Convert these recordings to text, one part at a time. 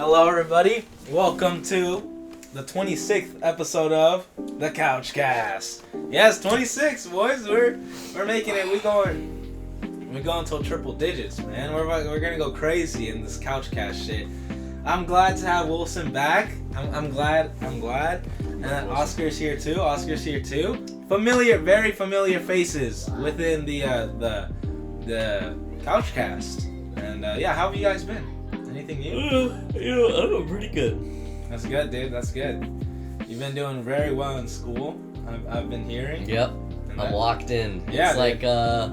Hello, everybody. Welcome to the 26th episode of the Couch Cast. Yes, 26, boys. We're making it. We're going till triple digits, man. We're gonna go crazy in this Couch Cast shit. I'm glad to have Wilson back. I'm glad. And Oscar's here too. Very familiar faces within the Couch Cast. And yeah, how have you guys been? Anything new? I've been pretty good. That's good, dude. That's good. You've been doing very well in school. I've been hearing. Yep. I'm locked in. Yeah, it's like I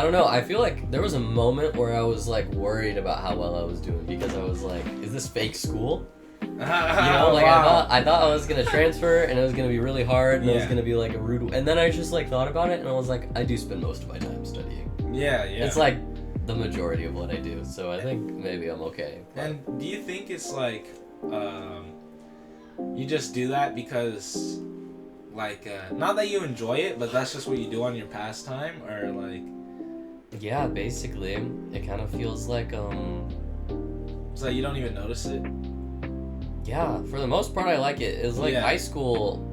don't know. I feel like there was a moment where I was like worried about how well I was doing because I was like, is this fake school? Wow. I thought I was gonna transfer and it was gonna be really hard and it was gonna be like a rude. And then I just like thought about it and I was like, I do spend most of my time studying. Yeah. It's like the majority of what I do, so I think maybe I'm okay. And do you think it's like you just do that because like not that you enjoy it, but that's just what you do on your pastime, or like? Yeah, basically, it kind of feels like So you don't even notice it. Yeah, for the most part, I like it. It's like high school.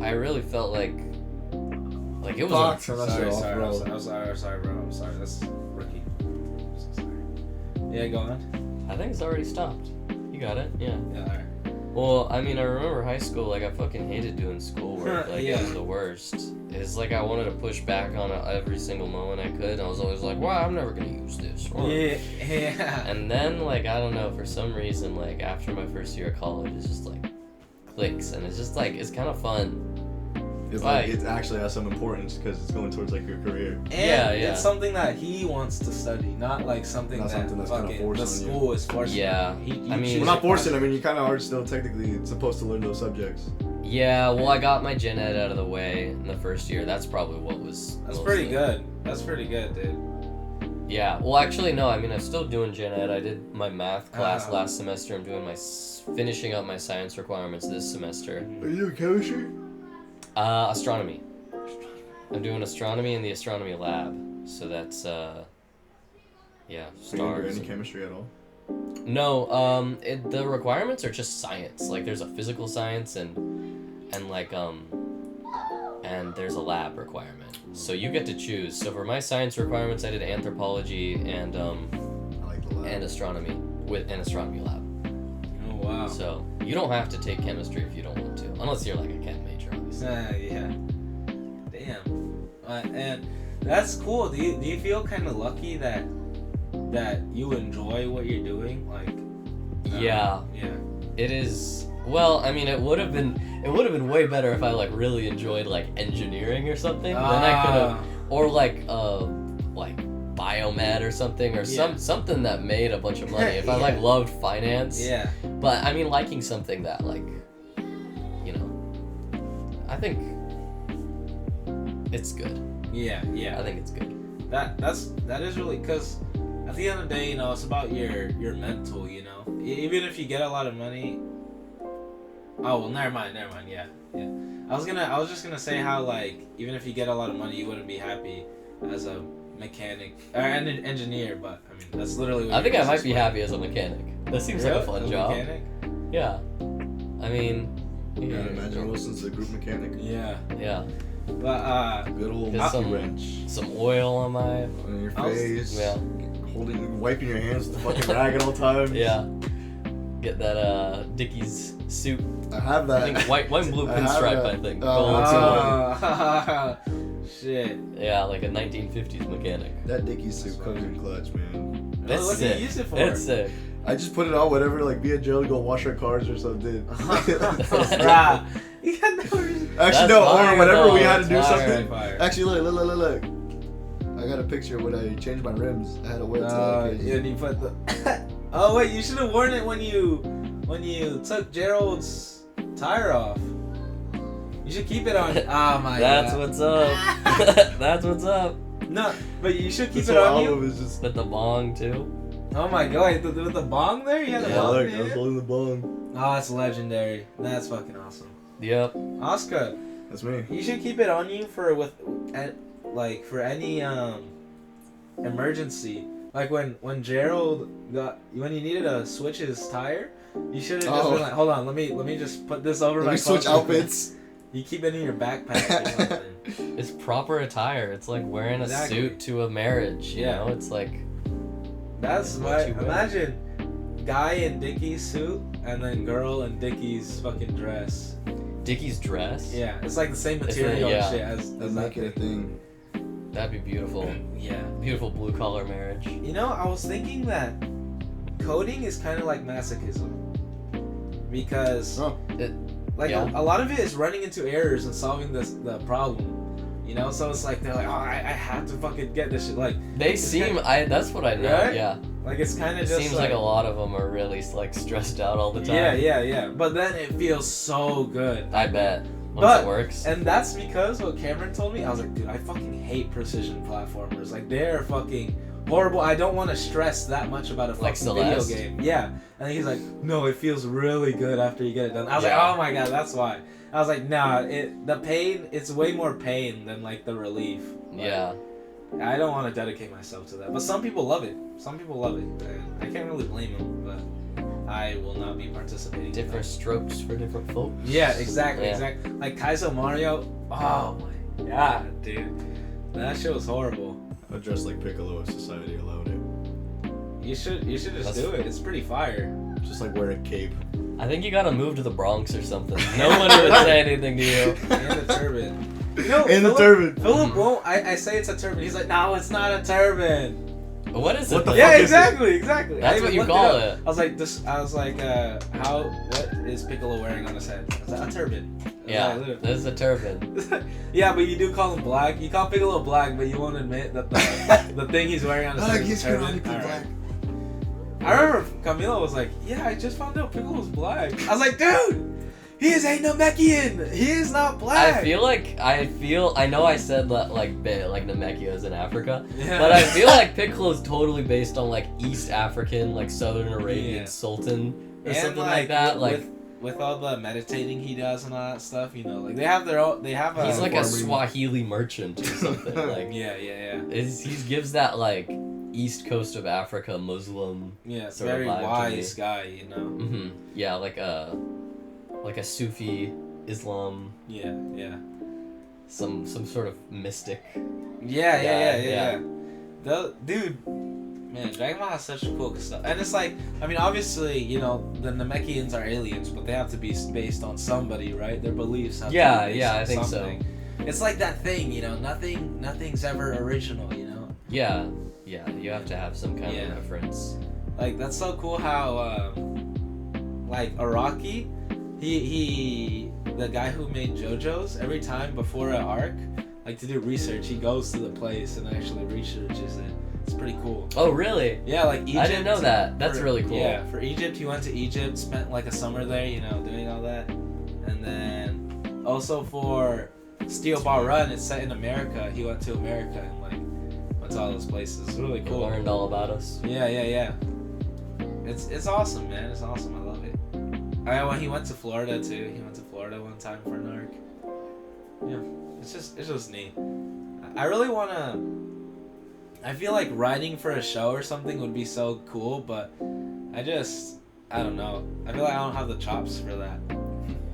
I really felt like it was. Sorry, bro. I'm sorry. That's rookie. I'm so sorry. Yeah, go on. I think it's already stopped. You got it. Yeah. Yeah. All right. Well, I mean, I remember high school. Like, I fucking hated doing schoolwork. Like, it was the worst. It's like I wanted to push back on it every single moment I could. And I was always like, "Wow, I'm never gonna use this." Yeah. And then, like, I don't know, for some reason, like after my first year of college, it's just like clicks, and it's just like it's kind of fun. It's like it actually has some importance because it's going towards like your career. And it's something that he wants to study, not like something that's kind of forced the school is forcing. Yeah, I mean, we're not forcing. I mean, you kind of are still technically supposed to learn those subjects. Yeah, well, I got my gen ed out of the way in the first year. That's probably what was. That's pretty good. That's pretty good, dude. Yeah. Well, actually, no. I mean, I'm still doing gen ed. I did my math class last semester. I'm doing finishing up my science requirements this semester. Are you doing chemistry? Astronomy. I'm doing astronomy in the astronomy lab. So that's stars. You don't do any chemistry at all? No. The requirements are just science. Like, there's a physical science and there's a lab requirement. So you get to choose. So for my science requirements, I did anthropology and I like the lab. and astronomy with an astronomy lab. Oh wow. So you don't have to take chemistry if you don't want to, unless you're like a chem major, obviously. Yeah. Damn. And that's cool. Do you feel kind of lucky that you enjoy what you're doing? Like. Yeah. It is. Well, I mean, it would have been way better if I like really enjoyed like engineering or something. Then I could have, or like biomed or something, or something that made a bunch of money. If I like loved finance. Yeah. But I mean, liking something that like, I think it's good. Yeah. I think it's good. That is really, because at the end of the day, it's about your mental. Even if you get a lot of money. Oh well, never mind. Yeah. I was just gonna say how, like, even if you get a lot of money, you wouldn't be happy as a mechanic or an engineer. But I mean, that's literally what I think I might be happy as a mechanic. That seems like a fun job. Mechanic? Yeah. I mean. Yeah, imagine Wilson's a group mechanic. Yeah. But good old wrench. Some oil on your face. Yeah. Wiping your hands with the fucking rag at all times. Yeah. Get that Dickies suit. I have that. I think white and blue pinstripe. I think. Shit. Yeah, like a 1950s mechanic. That Dickies suit comes in clutch, man. That's what sick. do you use it for? It's sick. I just put it on whatever, like, me and Joe go wash our cars or something. Actually, no, or whenever we had to do something. Actually, look. I got a picture when I changed my rims. I had to wait till and you put the. Oh wait, you should have worn it when you took Gerald's tire off. You should keep it on. Oh my That's god. what's up. That's what's up. No, but you should keep it on you. With the bong too. Oh my god, with the bong there? You had the bong look, there? I was holding the bong. Oh, that's legendary. That's fucking awesome. Yep. Oscar. That's me. You should keep it on you for any emergency. Like when Gerald when he needed to switch his tire, you should have just been like, hold on, let me just put this over my. Let me switch outfits. You keep it in your backpack or something. It's proper attire. It's like wearing a suit to a marriage. You know, it's like. That's why. Imagine, guy in Dickie's suit and then girl in Dickie's fucking dress. Dickie's dress? Yeah, it's like the same material and shit as that thing. That'd be beautiful. Yeah. Beautiful blue collar marriage. You know, I was thinking that coding is kind of like masochism. Because, a lot of it is running into errors and solving the problem. You know, so it's like, they're like, oh, I have to fucking get this shit. Like, they seem, that's what I know, right? Yeah. Like, it's kind of just seems like a lot of them are really, like, stressed out all the time. Yeah. But then it feels so good. I bet. Once it works. And that's because what Cameron told me, I was like, dude, I fucking hate precision platformers. Like, they're fucking horrible. I don't want to stress that much about a fucking video game. Yeah. And he's like, no, it feels really good after you get it done. I was like, oh my god, that's why. I was like, nah, the pain, it's way more pain than, like, the relief. Like, I don't want to dedicate myself to that. But some people love it. Some people love it. I can't really blame them, but I will not be participating. Different strokes for different folks. Yeah, exactly. Like Kaizo Mario, oh my god, dude. That shit was horrible. I'd dress like Piccolo if society allowed it. You should just do it. It's pretty fire. Just like wear a cape. I think you gotta move to the Bronx or something. No one would say anything to you. And a turban. You know, the turban. Philip won't. I say it's a turban. He's like, no, it's not a turban. What is it? Yeah, exactly. That's what you call it. I was like, what is Piccolo wearing on his head? I was like, a turban. Yeah, this is a turban. Yeah, but you do call him black. You call Piccolo black, but you won't admit that the thing he's wearing on his head is a turban. Black. I remember Camilo was like, yeah, I just found out Piccolo's black. I was like, dude! He is a Namekian. He is not black. I know I said that like Namekia is in Africa, but I feel like Piccolo is totally based on like East African, like Southern Arabian Sultan or something like that. With all the meditating he does and all that stuff, you know, like they have their own. They have. He's like a Swahili merchant or something. Like yeah. He gives that like East Coast of Africa Muslim. Yeah, sort very of vibe wise guy, you know. Mm-hmm. Yeah, like a Sufi Islam. Yeah. Some sort of mystic. Yeah. Dude, man, Dragon Ball has such cool stuff, and it's like, I mean, obviously, you know, the Namekians are aliens, but they have to be based on somebody, right? Their beliefs have to be based on I think something. So. It's like that thing, you know, nothing's ever original, you know. Yeah, you have to have some kind of reference. Like that's so cool how, like Araki. He the guy who made JoJo's, every time before an arc, like to do research, he goes to the place and actually researches it. It's pretty cool. Oh, really? Yeah, like Egypt. I didn't know that. That's really cool. Yeah, for Egypt, he went to Egypt, spent like a summer there, you know, doing all that. And then also for Steel Ball Run, it's set in America. He went to America and like went to all those places. It's really cool. Learned all about us. Yeah. It's awesome, man. It's awesome. I love it. When he went to Florida too. He went to Florida one time for an arc. Yeah, it's just neat. I really wanna. I feel like writing for a show or something would be so cool, but I don't know. I feel like I don't have the chops for that.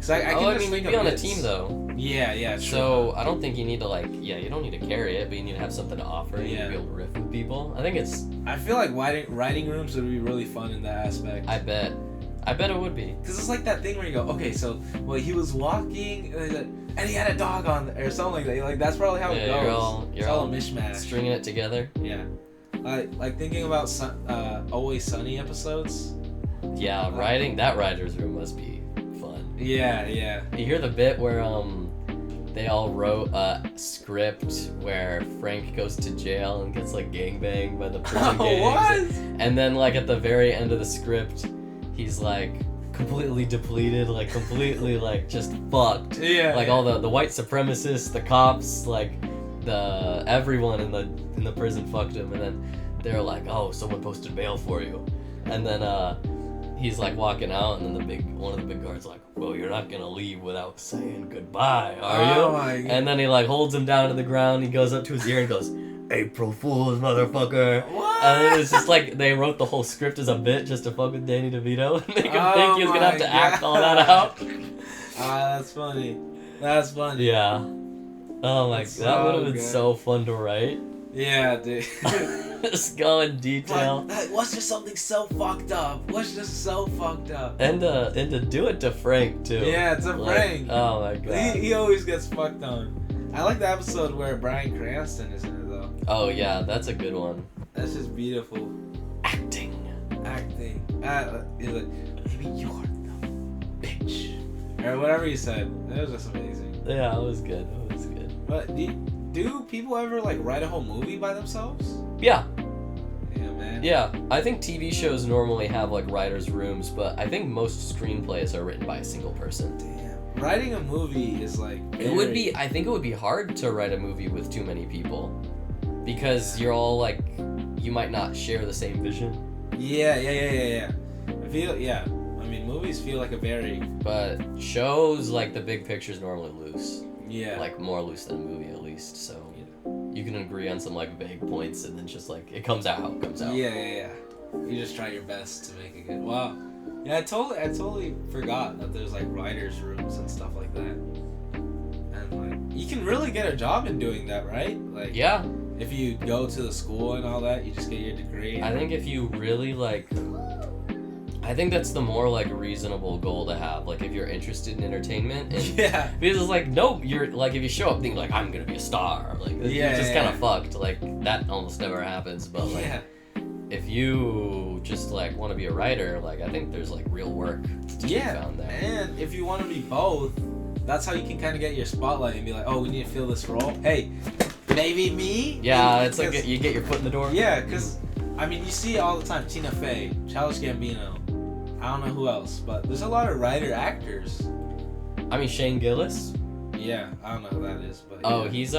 Cause I can you'd be on a team though. Yeah. True. So I don't think you need to you don't need to carry it, but you need to have something to offer. You need to be able to riff with people. I feel like writing rooms would be really fun in that aspect. I bet it would be. Because it's like that thing where you go, okay, so, he was walking, and he had a dog on there, or something like that. Like, that's probably how it goes. You're all all a mishmash. Stringing it together. Yeah. Like thinking about Always Sunny episodes. Yeah, that writer's room must be fun. Yeah. You hear the bit where, they all wrote a script where Frank goes to jail and gets, like, gangbanged by the prison gangs. What? And then, like, at the very end of the script, he's like completely depleted, like completely like just fucked. Yeah. Like all the white supremacists, the cops, like everyone in the prison fucked him, and then they're like, oh, someone posted bail for you, and then he's like walking out, and then one of the big guards like, well, you're not gonna leave without saying goodbye, are you? Oh my God. And then he like holds him down to the ground. He goes up to his ear and goes, April Fool's, motherfucker. What? And it's just like they wrote the whole script as a bit just to fuck with Danny DeVito and make him think he was gonna have to act all that out. That's funny. That's funny. Yeah. Oh my god, that would have been good. so fun to write. Yeah, dude. Just go in detail. What's just something so fucked up? What's just so fucked up? And to do it to Frank too. Yeah, to Frank. Oh my god. He always gets fucked on. I like the episode where Bryan Cranston is in it though. Oh yeah, that's a good one. That's just beautiful. Acting. He's like, maybe you're the bitch. Or whatever he said. It was just amazing. Yeah, it was good. It was good. But do people ever like write a whole movie by themselves? Yeah. Yeah, man. Yeah, I think TV shows normally have like writers' rooms, but I think most screenplays are written by a single person. Damn. Writing a movie is like It would be. I think it would be hard to write a movie with too many people, because you're all like, you might not share the same vision. Yeah. I mean, movies feel like a very. But shows, like the big picture is normally loose. Yeah. Like more loose than a movie at least. So you can agree on some like vague points, and then just like it comes out. Yeah. You just try your best to make it good. Wow. Yeah, I totally forgot that there's like writers' rooms and stuff like that. And like, you can really get a job in doing that, right? Like, Yeah. if you go to the school and all that, you just get your degree. I think if you really like, I think that's the more like reasonable goal to have. Like if you're interested in entertainment, and Yeah. because it's like nope, you're like if you show up thinking like I'm gonna be a star, like you're just kind of fucked. Like that almost never happens. But like Yeah. if you just like want to be a writer, like I think there's like real work to be found there. And if you want to be both, that's how you can kind of get your spotlight and be like, oh, we need to fill this role. Hey, maybe me. Yeah, Maybe, it's like you get your foot in the door. Yeah, because I mean, you see it all the time. Tina Fey, Childish Gambino. I don't know who else, but there's a lot of writer actors. I mean Shane Gillis. Yeah, I don't know who that is, but Oh, yeah. he's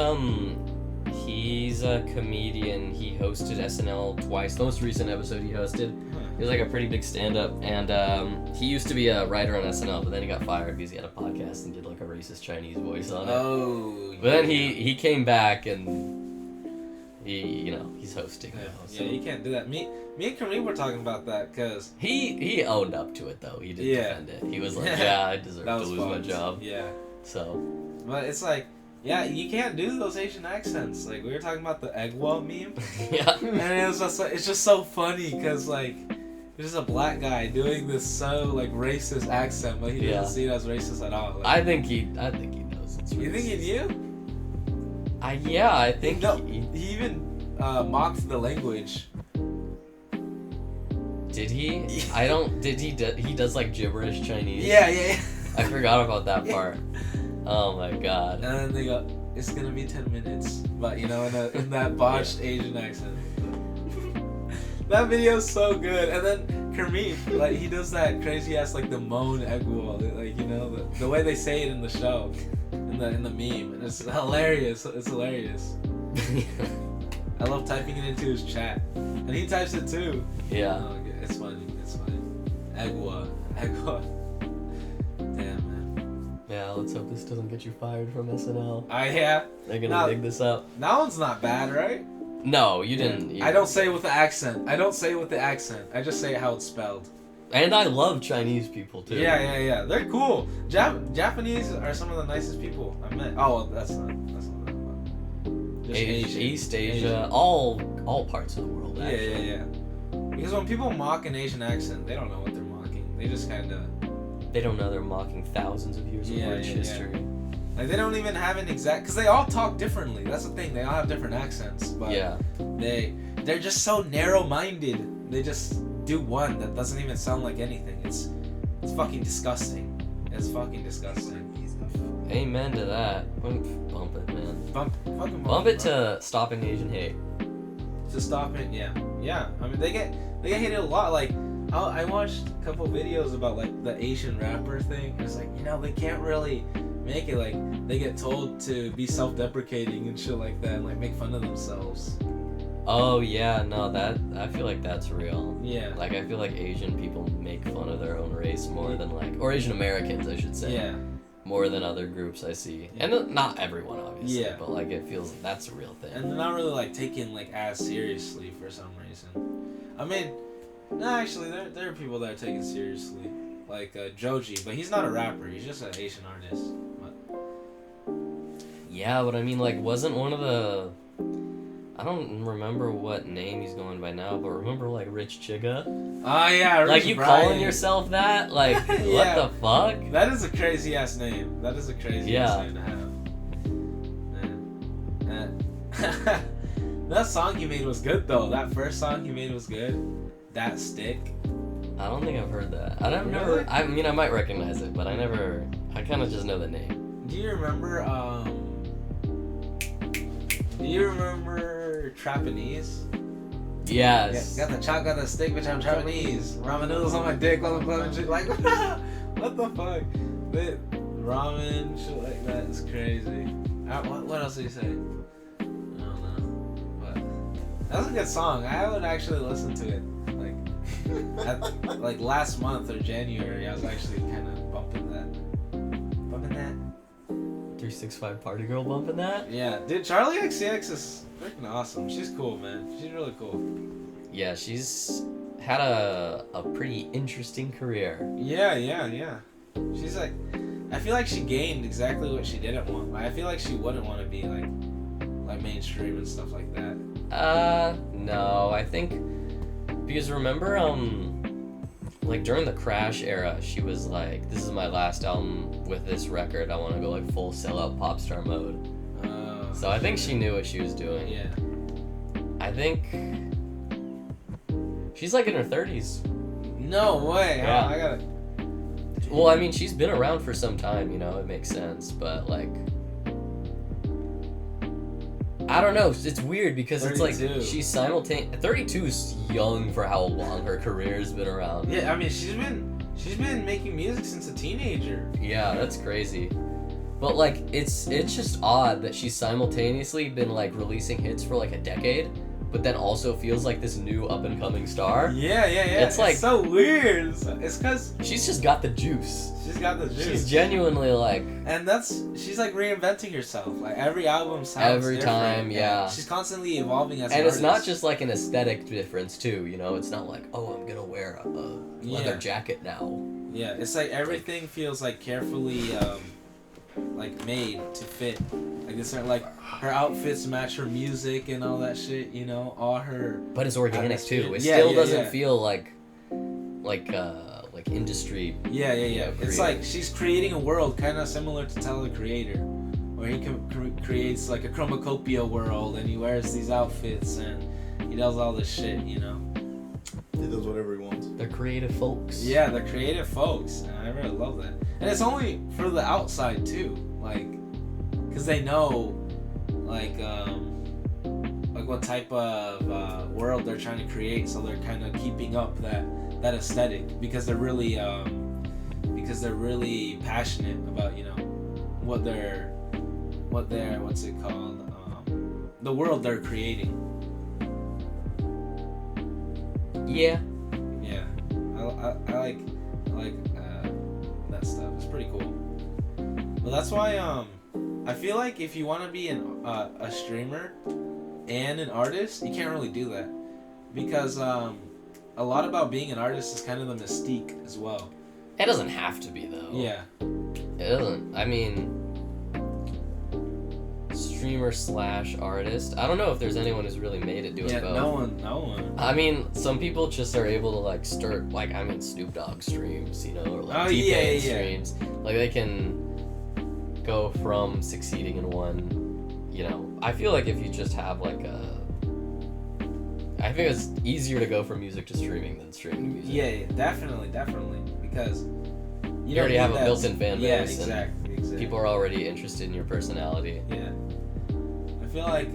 a comedian. He hosted SNL twice. The most recent episode he hosted, he was like a pretty big stand-up, and he used to be a writer on SNL, but then he got fired because he had a podcast and did like a racist Chinese voice on it. Oh. But then he came back and he's hosting now. So. Yeah, you can't do that. Me and Kareem were talking about that because He owned up to it though. He didn't defend it. He was like, yeah, I deserve to lose my job. Yeah. So. But it's like, yeah, you can't do those Asian accents. Like we were talking about the Eggwa meme. Yeah. And it was just like, it's just so funny because like there's a black guy doing this so like racist accent, but he doesn't see it as racist at all. Like, I think he knows it's racist. You think he knew? I think he even mocked the language. Did he? I don't. Did he? He does like gibberish Chinese. Yeah. I forgot about that part. Oh my god. And then they go, it's gonna be 10 minutes, but you know, in that botched Asian accent. That video's so good. And then Kareem, like he does that crazy ass like the moan Eggwall, like you know the way they say it in the show, in the meme, and it's hilarious. It's hilarious. I love typing it into his chat, and he types it too. Yeah. Oh, it's funny. It's funny. Eggwa. Damn, man. Yeah. Let's hope this doesn't get you fired from SNL. Yeah. They're gonna dig this up. That one's not bad, right? No, you didn't. I don't say it with the accent. I just say it how it's spelled. And I love Chinese people too. Yeah. They're cool. Japanese are some of the nicest people I met. Oh, well, that's not that. Just East Asia, all parts of the world. Actually. Yeah. Because when people mock an Asian accent, they don't know what they're mocking. They just kind of. They don't know they're mocking thousands of years of rich history. Like they don't even have an exact, because they all talk differently. That's the thing. They all have different accents, but they're just so narrow-minded. They just do one that doesn't even sound like anything. It's fucking disgusting. It's fucking disgusting. Amen to that. Bump it, man. Bump it to stopping Asian hate. To stop it, yeah. I mean, they get hated a lot. Like I watched a couple videos about like the Asian rapper thing. It's like, you know, they can't really make it. Like they get told to be self-deprecating and shit like that, and like make fun of themselves. Oh yeah, no, that I feel like that's real. Yeah. Like I feel like Asian people make fun of their own race more than like, or Asian Americans, I should say. Yeah. more than other groups I see, and not everyone obviously, Yeah. but like it feels that's a real thing. And they're not really like taken like as seriously for some reason. I mean, no, actually, there are people that are taken seriously, like Joji, but he's not a rapper. He's just an Asian artist. But... Yeah, but I mean, like, wasn't one of the... I don't remember what name he's going by now, but remember, like, Rich Chiga? Oh, yeah, Rich like, you Brian. calling yourself that? Like, Yeah. what the fuck? That is a crazy-ass name. That is a crazy-ass name to have. Man. That song he made was good, though. That first song he made was good. That Stick. I don't think I've heard that. I mean, I might recognize it, but I kind of just know the name. Do you remember, Trapanese? Yes. Yeah, got the chalk on the stick, bitch, I'm Trapanese. Ramen noodles on my dick while I'm clubbing shit. Like, what the fuck? But ramen, shit like that is crazy. What else did he say? I don't know. But that was a good song. I would actually listen to it. Like last month or January, I was actually kind of bumping that. 365 Party Girl bumping that? Yeah, dude, Charlie XCX is freaking awesome. She's cool, man. She's really cool. Yeah, she's had a pretty interesting career. Yeah. She's like, I feel like she gained exactly what she didn't want. I feel like she wouldn't want to be like mainstream and stuff like that. No, I think because remember, like during the Crash era, she was like, "This is my last album with this record. I want to go like full sellout pop star mode." So I think she knew what she was doing. Yeah. I think she's like in her 30s. No way. Yeah. I gotta. Well, I mean, she's been around for some time, you know, it makes sense, but like, I don't know, it's weird because 32. It's like she's 32 is young for how long her career's been around. Yeah, I mean, she's been making music since a teenager. Yeah, that's crazy. But like, it's just odd that she's simultaneously been like releasing hits for like a decade, but then also feels like this new up and coming star. Yeah. It's like so weird. It's because she's just got the juice. She's got the juice. She's genuinely like, and she's like reinventing herself. Like every album sounds every different. time, yeah. She's constantly evolving as an and it's artist. not just like an aesthetic difference too. You know, it's not like, oh, I'm gonna wear a leather jacket now. Yeah, it's like everything feels like carefully like made to fit. Like it's like her outfits match her music and all that shit, you know, all her. But it's organic too. It still doesn't feel like industry. Yeah. It's like she's creating a world kind of similar to Tyler the Creator, where he creates like a chromacopia world and he wears these outfits and he does all this shit, you know. He does whatever he wants. They're creative folks. Yeah, they're creative folks, and I really love that. And it's only for the outside too, like, cause they know, like what type of world they're trying to create, so they're kind of keeping up that aesthetic because they're really passionate about, you know, what's it called, the world they're creating. Yeah. I like that stuff. It's pretty cool. Well, that's why I feel like if you want to be a streamer and an artist, you can't really do that because a lot about being an artist is kind of the mystique as well. It doesn't have to be though. Yeah. It doesn't. I mean, streamer / artist. I don't know if there's anyone who's really made it do it both. No one. I mean, some people just are able to like start, like, I mean, Snoop Dogg streams, you know, or like T-Pain streams. Like they can go from succeeding in one, you know. I feel like if you just have like I think it's easier to go from music to streaming than streaming to music. Yeah, definitely, because you already have a built-in fan base. Yeah, exactly. People are already interested in your personality. Yeah. I feel like,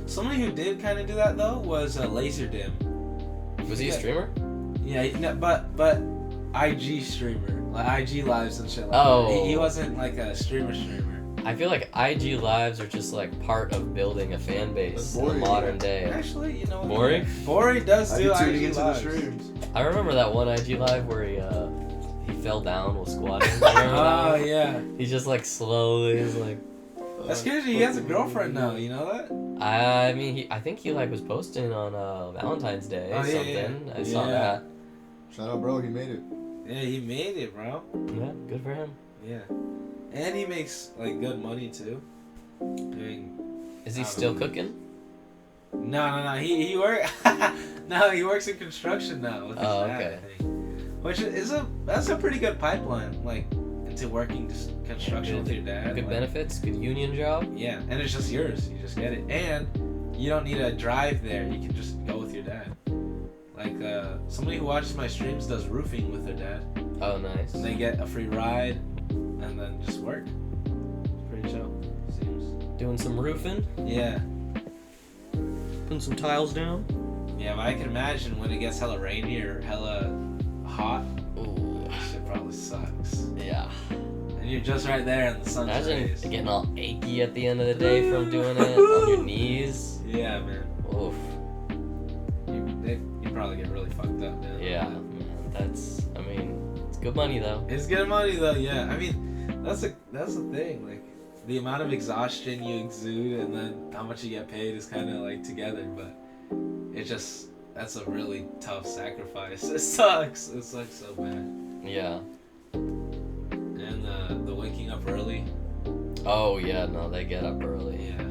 somebody who did kind of do that though was Laserdim. Was he a streamer? Yeah, but IG streamer, like IG lives and shit like that. He wasn't like a streamer. I feel like IG lives are just like part of building a fan base in the modern day. Actually, you know what? Bori? Bori does do IG into lives. the streams. I remember that one IG live where he fell down while squatting. Remember Oh that? yeah. He's just like slowly, he's like. That's crazy. He has a girlfriend now. You know that? I mean, I think he like was posting on Valentine's Day Oh, yeah, something. yeah. I saw Yeah. that. Shout out, bro. He made it. Yeah, he made it, bro. Yeah, good for him. Yeah, and he makes like good money too. Doing. Is he still cooking? No. He work. No, he works in construction now. With his Oh, dad, okay. I think. Which is that's a pretty good pipeline, like into working just construction with your dad. Good like, benefits, good union job. Yeah, and it's just yours. You just get it, and you don't need to drive there. You can just go with your dad. Like somebody who watches my streams does roofing with their dad, Oh, nice. and they get a free ride, and then just work. It's pretty chill. Seems. Doing some roofing, Yeah. putting some tiles down. Yeah, but I can imagine when it gets hella rainy or hella hot, Ooh, that shit probably sucks. yeah. And you're just right there in the sun's Imagine rays. getting all achy at the end of the day from doing it on your knees. Yeah, man. Oof. You probably get really fucked up, man. Yeah, man. That's. I mean, it's good money though. It's good money though, yeah. I mean, that's the thing. Like, the amount of exhaustion you exude and then how much you get paid is kind of like together, but that's a really tough sacrifice. It sucks. It sucks so bad. Yeah. And the waking up early. Oh yeah, no, they get up early. Yeah.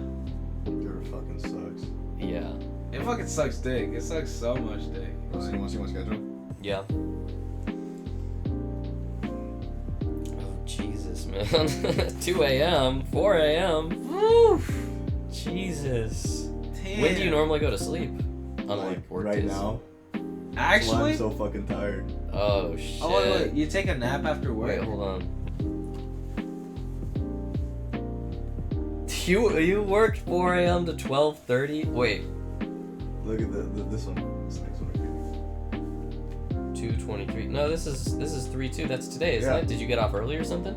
Dude, it fucking sucks. Yeah. It fucking sucks dick. It sucks so much dick. You want to see my schedule? Yeah. Oh Jesus, man. 2 a.m., 4 a.m. Woo! Jesus. Damn. When do you normally go to sleep? Like work right days? now. Actually? I'm so fucking tired. Oh shit. Oh, wait. You take a nap after work? Wait, hold on. You worked 4 a.m. to 12:30? Wait, Look at this one. This next one. 2:23. No, this is 3:2. That's today, isn't Yeah. it? Did you get off early or something?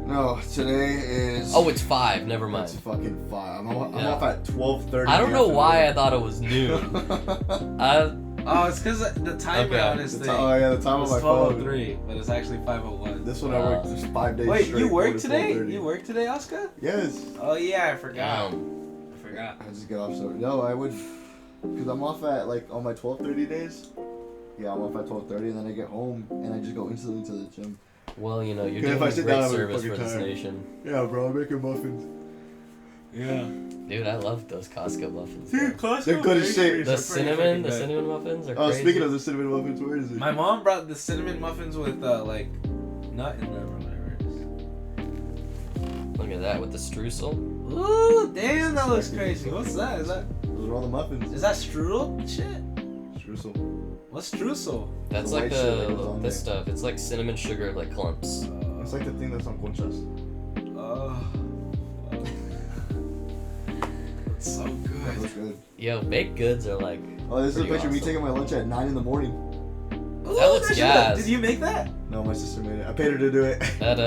No, today is. Oh, it's 5. Never It's mind. fucking 5. I'm Yeah. off at 12:30. I don't know why I thought it was noon. Oh, it's because the timer Okay. on this thing Oh yeah, the time on was my phone. 12:03, but it's actually 5:01. This one I worked just 5 days Wait, straight. you work 4 to today? 12:30. You work today, Oscar? Yes. Oh yeah, I forgot. Damn. I forgot. I just get off so. No, I would. Because I'm off at like on my 12:30 days. Yeah, I'm off at 12:30 and then I get home and I just go instantly to the gym. Well, you know, you're If doing I a sit great down, I'm service for fucking this tired. nation. Yeah, bro, I'm making muffins. Yeah. Dude, I love those Costco muffins. Dude, though. Costco They're good as shit. bakeries The are pretty cinnamon, freaking the good. cinnamon muffins are Oh, crazy. speaking of the cinnamon muffins, where is it? My mom brought the cinnamon muffins with like nut in them or whatever it is. Look at that with the streusel. Ooh, damn, that looks crazy. What's that? Is Those are all the muffins. that strudel shit? Streusel. What's streusel? That's The like white shit that goes on this there. stuff. It's like cinnamon sugar, like clumps. It's like the thing that's on conchas. That's so That good. looks good. Yo, baked goods are like. Oh, this is a Pretty picture of me awesome. taking my lunch at 9 in the morning. Ooh, looks shit- gas. Did you make that? No, my sister made it. I paid her to do it. That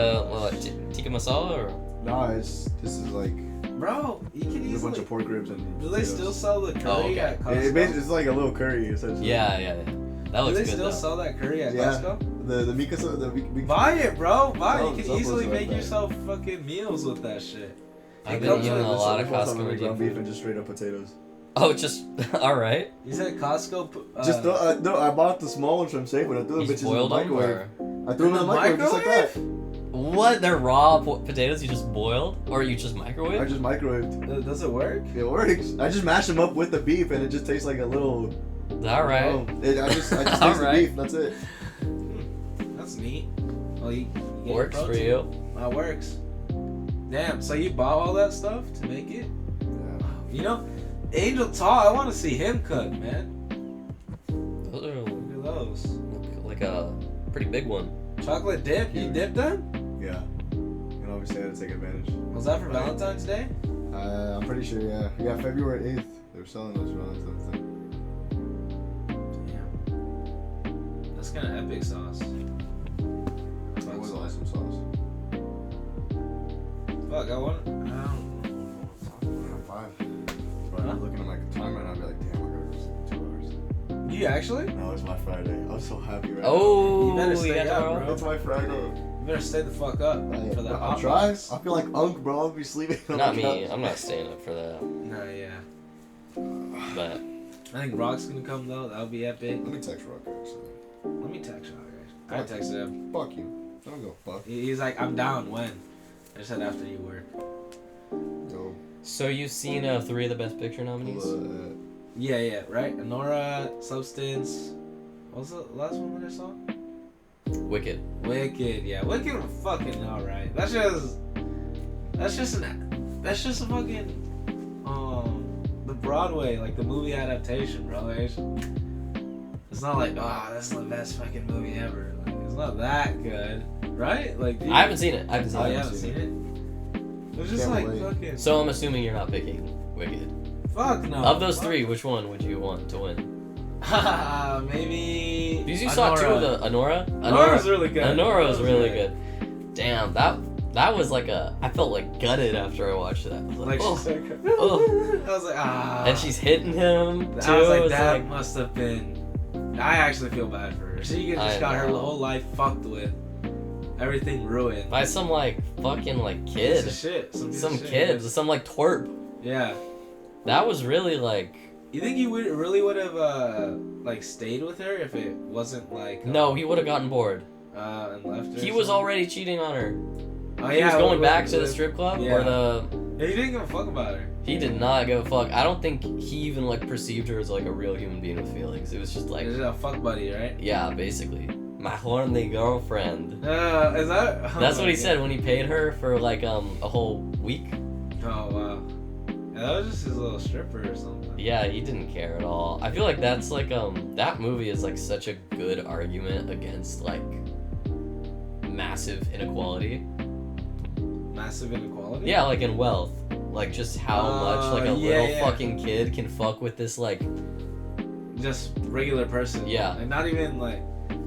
tikka masala or? No, this is like Bro, you can there's a bunch easily. of pork ribs and. Do they still sell the curry Oh, okay. at Costco? It basically, it's like a little curry essentially. Yeah. That Do looks they good still though. sell that curry at Yeah. Costco? The mikasa, the big. Buy it, bro. Buy it. Some- You some can easily places like make that. yourself fucking meals with that shit. I've It been comes eating with- a lot of This one's on Costco the ground beef food. and just straight up potatoes. Oh, just all right. You said Costco. Just no, I bought the small ones from Safeway. I threw You them just bitches in the boiled them, microwave. or I threw them in the microwave just like that. what? They're raw potatoes you just boiled, or you just I microwave? just microwaved. Does it work? It works. I just mash them up with the beef and it just tastes like a little. All right. Oh, I just taste the Alright. beef. That's it. That's neat. Well, you get Works for protein. you. That works. Damn. So you bought all that stuff to make it? Yeah. You know, Angel Tall. I want to see him cook, man. Those are Look at those. like a pretty big one. Chocolate dip. You Huge. dipped them? Yeah. And obviously I had to take advantage. Was that for Valentine's Day? I'm pretty sure. Yeah. Yeah. February 8th. They were selling those Valentine's Day. Damn. That's kind of epic sauce. That was awesome sauce. Fuck, I want. I don't know. I'm 5. But I'm looking at my time right now. I'll be like, damn, I gotta go sleep in 2 hours. You actually? No, it's my Friday. I'm so happy right Oh, You better stay got up, tomorrow? now. It's my Friday. You better stay the fuck up for that. I'll try. I feel like Unc, bro. I'll be sleeping. on Not the me. couch. I'm not staying up for that. Nah, yeah. But I think Rock's gonna come though. That'll be epic. Let me text Rock actually. Let me text Rock. I texted him. Fuck you. I don't go fuck. He's like, I'm down when. I said after you work. No. so you've seen 3 of the Best Picture nominees? Yeah, right. Nora, Substance. What was the last one that I saw? Wicked. Wicked. Yeah, Wicked was fucking alright. That's just a fucking the Broadway, like the movie adaptation, bro. It's not like, that's the best fucking movie ever. Like, it's not that good, right? Like, I haven't seen it. I haven't seen Oh, it. you haven't seen it? It was just Can't like wait. fucking. So I'm assuming you're not picking Wicked. Fuck no. Of those 3, which one would you want to win? Maybe. Because you saw 2 of the Anora. Anora was really good. Anora was really good. Damn, that was like I felt like gutted after I watched that. I was Like oh. she said. Oh. I was like, And she's hitting him too. I was like, It's that must have been. I actually feel bad for her. She just I got her know. whole life fucked with. Everything ruined. by some like fucking like Piece kid. of shit. Some piece Some of shit. kid. Some like twerp. Yeah. That was really like. You think he really would have like stayed with her if it wasn't like No, he would have gotten bored. and left her? He or was something? already cheating on her. Oh, He was yeah, going back to the with- strip club yeah. or the. Yeah, he didn't give a fuck about her. He did not give a fuck. I don't think he even like perceived her as like a real human being with feelings. It was just like, He's a fuck buddy, right? yeah, basically, my horny girlfriend. Is that? That's what he my said when he paid her for like a whole week. God. Oh wow. Yeah, that was just his little stripper or something. Yeah, he didn't care at all. I feel like that's like that movie is like such a good argument against like massive inequality. Massive inequality. Yeah, like in wealth. Like just how much like a yeah, little yeah. fucking kid can fuck with this like Just regular person. Yeah. Like not even like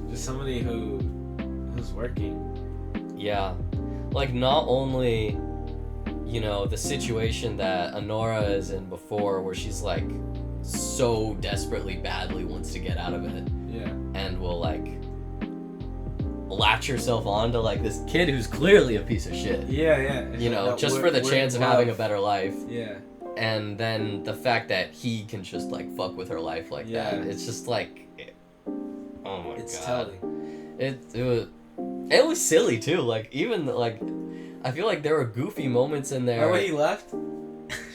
just somebody who's working. yeah. Like not only the situation that Anora is in before where she's like so desperately badly wants to get out of it Yeah. and will like latch herself on to like this kid who's clearly a piece of shit. Yeah, yeah. It's like that Just for the weird chance of love. having a better life. Yeah. And then the fact that he can just like fuck with her life like Yeah. that. It's just like oh my It's god. telling. It was silly too. Like even like I feel like there were goofy moments in there. Or when he left,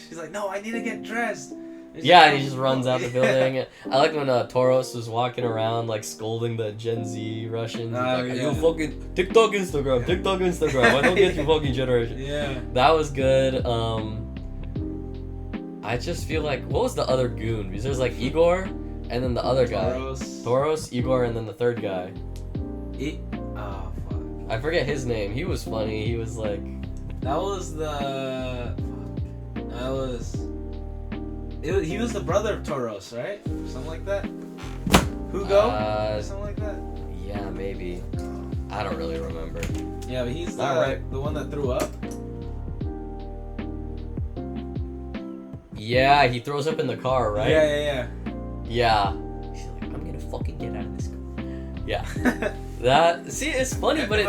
she's like, "No, I need to get dressed." Yeah, and he just runs out the building. I like when Toros was walking around like scolding the Gen Z Russians. He's like, yeah. you fucking TikTok, Instagram, TikTok, Instagram. I don't get you fucking generation. Yeah. That was good. I just feel like what was the other goon? Because there's like Igor, and then the other guy. Toros, Igor, and then the third guy. Oh fuck. I forget his name. He was funny. He was like. That was the. Fuck. That was. He was the brother of Toros, right? Something like that. Hugo. Something like that. Yeah, maybe. I don't really remember. Yeah, but he's Alright. the one that threw up. Yeah, he throws up in the car, right? Yeah. Yeah. She's like, I'm gonna fucking get out of this car. Yeah. It's funny, but if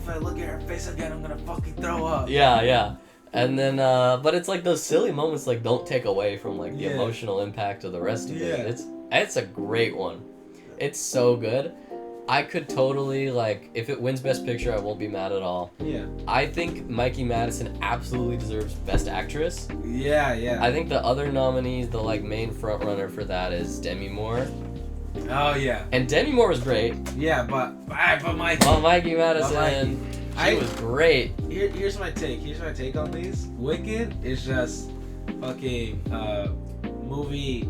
I look at her face again, I'm gonna fucking throw up. Yeah. And then, but it's like those silly moments, like don't take away from like the Yeah. emotional impact of the rest of Yeah. it. It's a great one. It's so good. I could totally like if it wins Best Picture, I won't be mad at all. Yeah. I think Mikey Madison absolutely deserves Best Actress. Yeah. I think the other nominees, the like main front runner for that is Demi Moore. Oh yeah. And Demi Moore was great. Yeah, but Mike. Well, Mikey Madison, I- she was great. Here's my take. Here's my take on these. Wicked is just fucking movie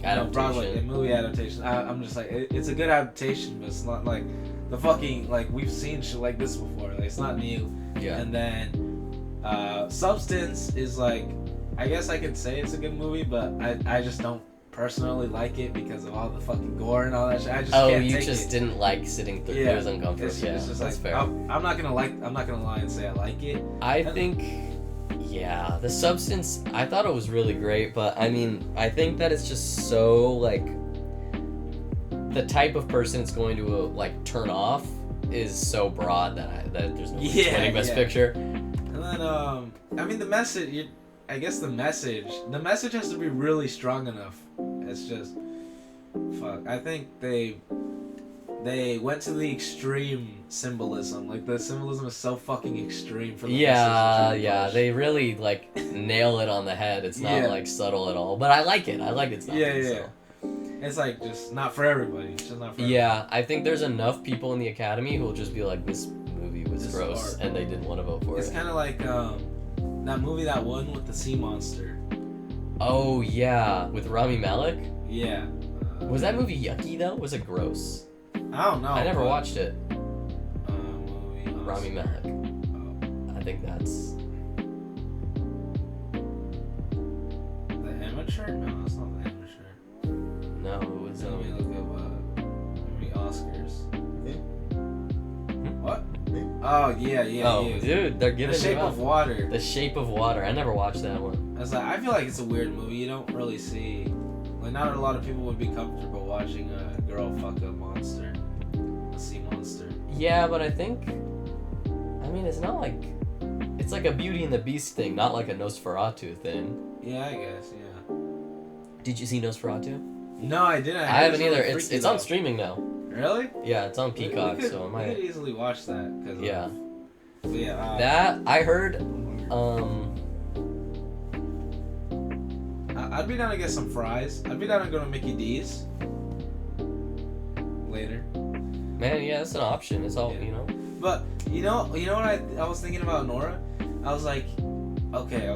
Broadway Adaptation. movie adaptation. I'm just like it's a good adaptation, but it's not like the fucking like we've seen shit like this before. Like it's not new. Yeah. And then Substance is like I guess I could say it's a good movie, but I just don't personally like it because of all the fucking gore and all that shit. I just can't you take just it. didn't like sitting through. Yeah, It was uncomfortable. It's Yeah, just that's like fair. I'm not gonna lie and say I like it. I think, yeah, the Substance. I thought it was really great, but I mean, I think that it's just so like the type of person it's going to like turn off is so broad that there's no winning Best Picture. And then I mean the message. I guess the message has to be really strong enough. It's just fuck. I think they went to the extreme symbolism. Like the symbolism is so fucking extreme for the message. Yeah. They really like nail it on the head. It's not like subtle at all. But I like it. I like it. Yeah. It's like just not for everybody. It's just not for everybody. I think there's enough people in the Academy who will just be like, this movie was gross, and they didn't want to vote for it. It's kind of like that movie that won with the sea monster. Oh yeah, with Rami Malek. Yeah. Was that movie yucky though? Was it gross? I don't know. I never watched it. Movie. Rami Malek. Oh. I think that's the Amateur. No, that's not the Amateur. No, it was. Let me look up movie Oscars. What? Oh yeah. Oh, dude, they're giving The Shape of Water. The Shape of Water. I never watched that one. I feel like it's a weird movie. You don't really see, like, not a lot of people would be comfortable watching a girl fuck a monster, a sea monster. Yeah, but I think, it's not like, it's like a Beauty and the Beast thing, not like a Nosferatu thing. Yeah, I guess. Yeah. Did you see Nosferatu? No, I didn't. I haven't either. It's on streaming now. Really? Yeah, it's on Peacock, we could easily watch that. Yeah. That I heard. I'd be down to get some fries. I'd be down to go to Mickey D's later. Man, yeah, that's an option. It's all But you know what I was thinking about Nora? I was like, okay,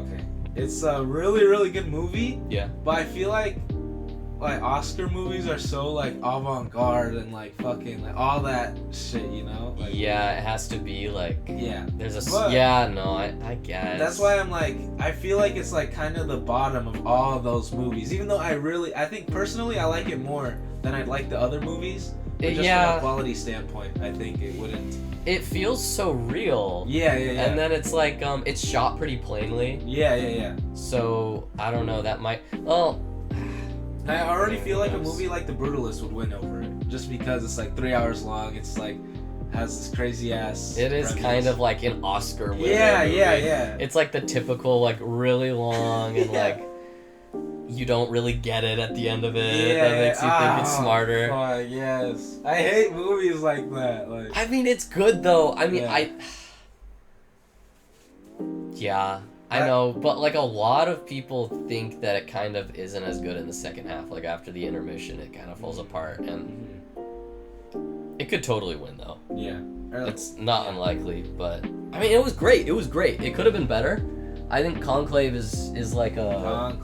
it's a really really good movie. Yeah. But I feel like Oscar movies are so like avant-garde and like fucking like all that shit, Like, yeah, it has to be like. Yeah. There's a. But I guess. That's why I'm like, I feel like it's like kind of the bottom of all those movies. Even though I think personally I like it more than I'd like the other movies. But just from a quality standpoint, I think it wouldn't. It feels so real. Yeah. And then it's like it's shot pretty plainly. Yeah. So I don't know. That might. Well. I already feel like a movie like The Brutalist would win over it, just because it's like 3 hours long. It's like has this crazy ass. It is kind of like an Oscar winner. Yeah. It's like the typical like really long and like you don't really get it at the end of it. Yeah, that makes you think it's smarter. Oh yes, I hate movies like that. Like, it's good though. I know, but like a lot of people think that it kind of isn't as good in the second half. Like after the intermission, it kind of falls apart, and it could totally win though. Yeah, it's not unlikely, but it was great. It could have been better. I think Conclave is like a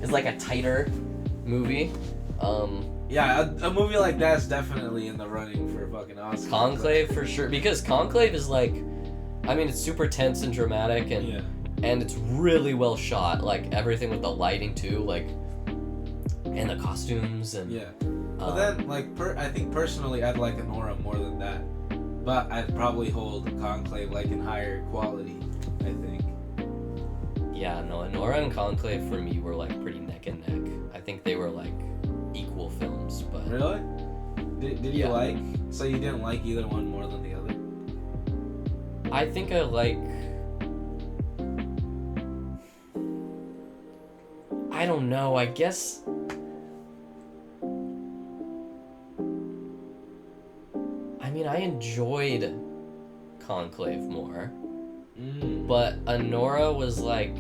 is like a tighter movie. Yeah, a movie like that's definitely in the running for fucking Oscar. Conclave for sure, because Conclave is like, it's super tense and dramatic, and it's really well shot, like everything with the lighting too, like, and the costumes and. Yeah. But then, like, I think personally, I'd like Anora more than that, but I'd probably hold Conclave like in higher quality. I think. Yeah, no, Anora and Conclave for me were like pretty neck and neck. I think they were like equal films, but. Really? Did you like? So you didn't like either one more than the other? I think I like. I don't know. I guess. I enjoyed Conclave more, but Anora was like.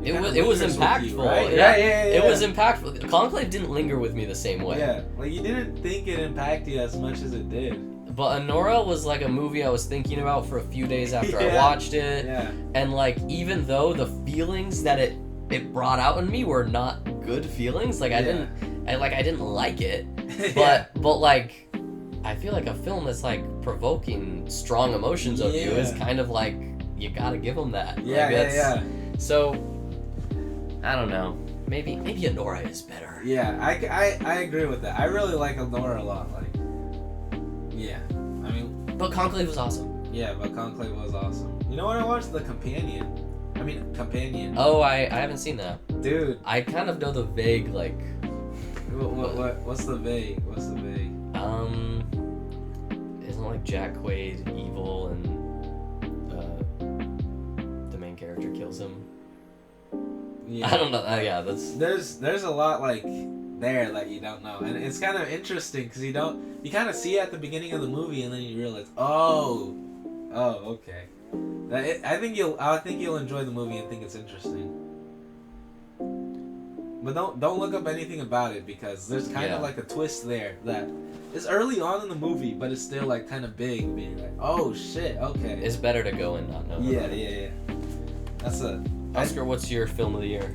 It was impactful. You, right? Yeah. It was impactful. Conclave didn't linger with me the same way. Yeah, like you didn't think it impacted you as much as it did. But Anora was like a movie I was thinking about for a few days after I watched it. Yeah. And like even though the feelings that it brought out in me were not good feelings, like I didn't like it. But like I feel like a film that's like provoking strong emotions of you is kind of like you gotta give them that. Yeah. So I don't know. Maybe Anora is better. Yeah, I agree with that. I really like Anora a lot. Like, yeah, but Conclave was awesome. Yeah, but Conclave was awesome. You know what I watched? The Companion. Companion. Oh, I haven't seen that. Dude. I kind of know the vague like. What's the vague? Isn't like Jack Quaid evil and the main character kills him? Yeah. I don't know. Yeah, that's. There's a lot like there that you don't know, and it's kind of interesting because you kind of see it at the beginning of the movie, and then you realize, oh, okay. I think you'll enjoy the movie and think it's interesting. But don't look up anything about it because there's kind of like a twist there that is early on in the movie, but it's still like kind of big, being like, oh shit, okay. It's better to go and not know. Yeah. That's Oscar, what's your film of the year?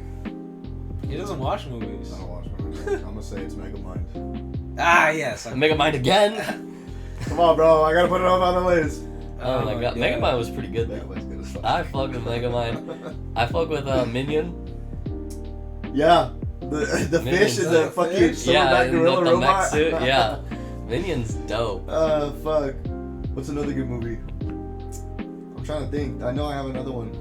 He doesn't watch movies. I don't watch movies. I'm gonna say it's Megamind. Ah, yes. Megamind again. Come on, bro. I gotta put it up on the list. Oh my god, Megamind was pretty good. That was good as fuck. I fuck with Megamind. I fuck with Minion. Yeah, the fish is a fucking silverback gorilla the robot. mech suit. Yeah, Minion's dope. Fuck. What's another good movie? I'm trying to think. I know I have another one.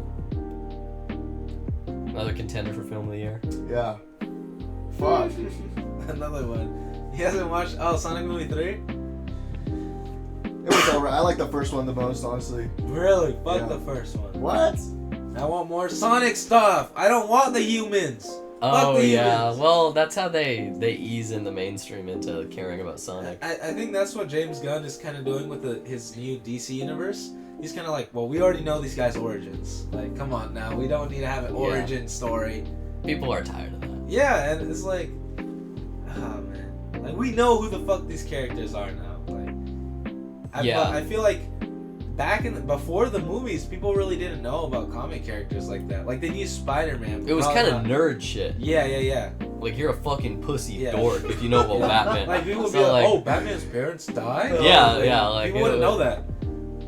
Another contender for film of the year. Yeah. Fuck. Another one. He hasn't watched. Oh, Sonic movie 3. It was alright. I like the first one the most, honestly. Really? Fuck Yeah. the first one. What? I want more Sonic stuff. I don't want the humans. Oh the yeah, humans. well that's how they ease in the mainstream into caring about Sonic. I think that's what James Gunn is kind of doing with his new DC universe. He's kind of like, well, we already know these guys' origins. Like, come on now, we don't need to have an origin story. People are tired of that. Yeah, and it's like, oh man, like we know who the fuck these characters are now. Like, I feel like before the movies, people really didn't know about comic characters like that. Like they knew Spider-Man. It was kind of nerd shit. Yeah. Like you're a fucking pussy dork if you know about Batman. Like people would be like, oh, Batman's parents died? Yeah, like people wouldn't know that.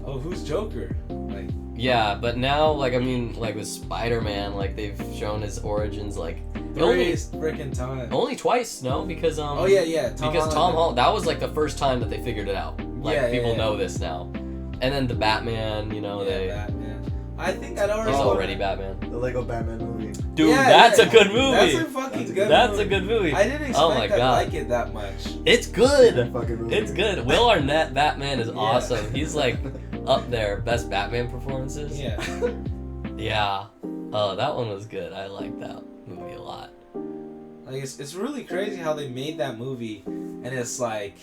Oh, who's Joker? Like. Yeah, but now, like, I mean, like with Spider-Man, like they've shown his origins, like freaking time. Only twice, no? Because Tom Holland, that was like the first time that they figured it out. Like people know this now. And then the Batman, Batman. I think I'd already. He's already Batman. The Lego Batman movie. Dude, that's a good movie. That's a fucking good. That's a good movie. I didn't expect to like it that much. It's good. Fucking movie. It's good. Will Arnett Batman is awesome. He's like up there, best Batman performances. Yeah. Yeah. Oh, that one was good. I like that movie a lot. Like it's really crazy how they made that movie, and it's like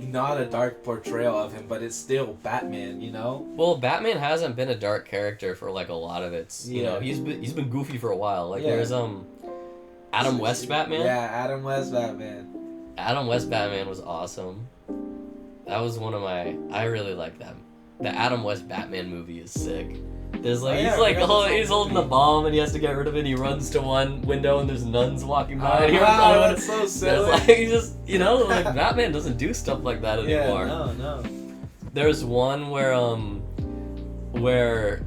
not a dark portrayal of him, but it's still Batman, you know? Well, Batman hasn't been a dark character for like a lot of its. You know, he's been goofy for a while. Like there's Adam West Batman. Yeah, Adam West Batman. Adam West Batman was awesome. That was one of my. I really like that. The Adam West Batman movie is sick. There's like he's holding the bomb and he has to get rid of it. And he runs to one window and there's nuns walking by. And that's so silly. Like, he just like Batman doesn't do stuff like that anymore. Yeah, no. There's one where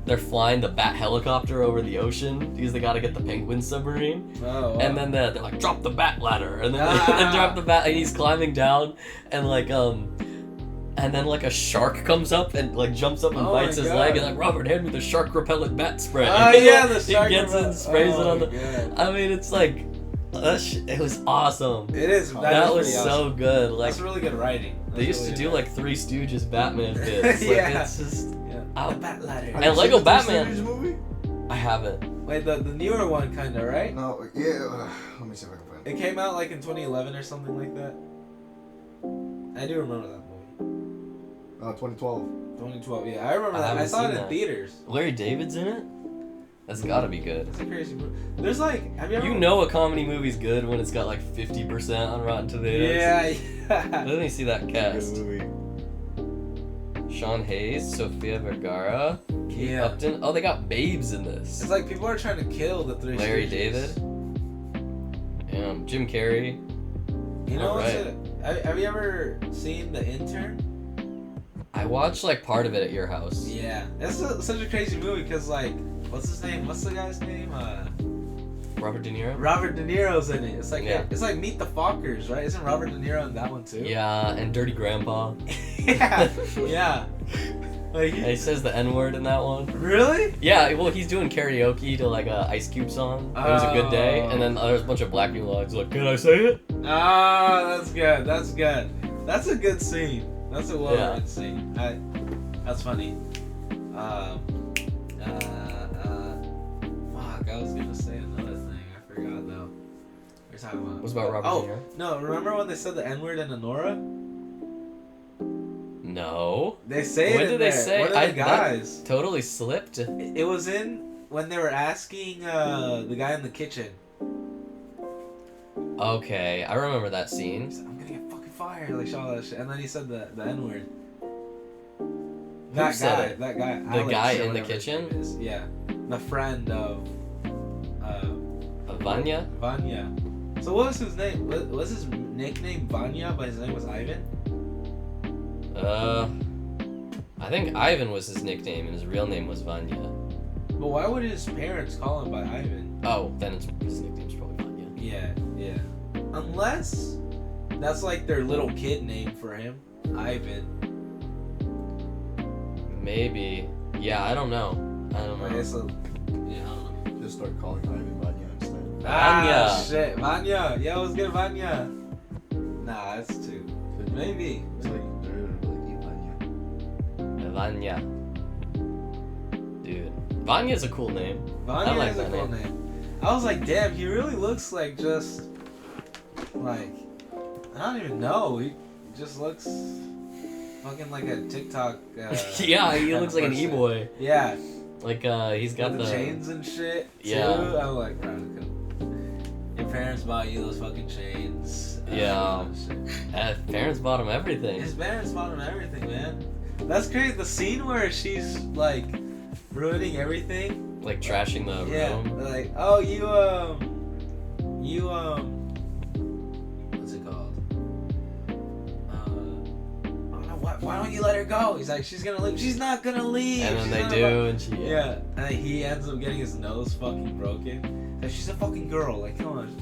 they're flying the bat helicopter over the ocean because they gotta get the penguin submarine. Oh, wow. And then they're like, drop the bat ladder, and then they drop the bat, and he's climbing down, and like and then like a shark comes up and like jumps up and bites his leg, and like, Robert, hand me the shark repellent bat spray. The shark he gets it and sprays it on the. God. I mean, it's like, it was awesome. It is. That was so good. Like that's really good writing. They used to do like Three Stooges Batman bits. Like, it's just the bat ladder. And Lego Batman. Three Stooges movie? I haven't. Wait, the newer one, kinda, right? No, yeah. Let me see if I can find it. It came out like in 2011 or something like that. I do remember that movie. 2012. 2012, yeah. I remember that. I saw it in theaters. Larry David's in it? That's gotta be good. It's a crazy movie. There's like, have you ever... You know a comedy movie's good when it's got like 50% on Rotten Tomatoes. Yeah. Let me see that cast. Good movie. Sean Hayes, Sofia Vergara, Kate Upton. Oh, they got babes in this. It's like people are trying to kill the Three Larry Stooges. David. Jim Carrey. You know have you ever seen The Intern? I watched like part of it at your house. Yeah. It's such a crazy movie because like, what's his name? What's the guy's name? Robert De Niro? Robert De Niro's in it. It's like it's like Meet the Fockers, right? Isn't Robert De Niro in that one too? Yeah, and Dirty Grandpa. yeah. Like He says the N-word in that one. Really? Yeah, well, he's doing karaoke to like a Ice Cube song. It was a good day, and then there's a bunch of black people like, can I say it? Ah, that's good. That's good. That's a good scene. That's a well-written scene. That's funny. Fuck, I was gonna say another thing. I forgot though. We're talking about. What's about Robert De Niro? No, remember when they said the N-word in Anora? No. They say it. When did they say? One of the guys. Totally slipped. It was in when they were asking the guy in the kitchen. Okay, I remember that scene. I'm gonna get fucking fired, like all that shit, and then he said the N-word. Who said it? That guy. The Alex, guy or in the whatever his kitchen? name is. Yeah, the friend of. Vanya? Vanya. So what was his name? Was his nickname Vanya, but his name was Ivan? I think Ivan was his nickname, and his real name was Vanya. But why would his parents call him by Ivan? Oh, then his nickname's probably Vanya. Yeah. Unless that's like their little kid name for him, Ivan. Maybe. Yeah, I don't know. Okay, so, yeah, I don't know. Just start calling Ivan Vanya instead. Vanya. Ah, shit. Vanya. Yeah, what's good, Vanya? Nah, that's two. Maybe. It's like they're like Vanya. Dude. Vanya's a cool name. Vanya I like is a that cool name. I was like, damn, he really looks like just, like, I don't even know. He just looks fucking like a TikTok. Yeah, he looks like an person. e-boy. Yeah. Like, he's got With the chains and shit. Yeah. Too. I'm like, bro, your parents bought you those fucking chains. Yeah. Shit. Parents bought him everything. His parents bought him everything, man. That's crazy. The scene where she's like ruining everything. Like trashing the Yeah. room. Like, oh, what's it called? Why don't you let her go? He's like, she's gonna leave. She's not gonna leave. And then She's they not do, about-" and she. Yeah, and he ends up getting his nose fucking broken. And she's a fucking girl. Like, come on.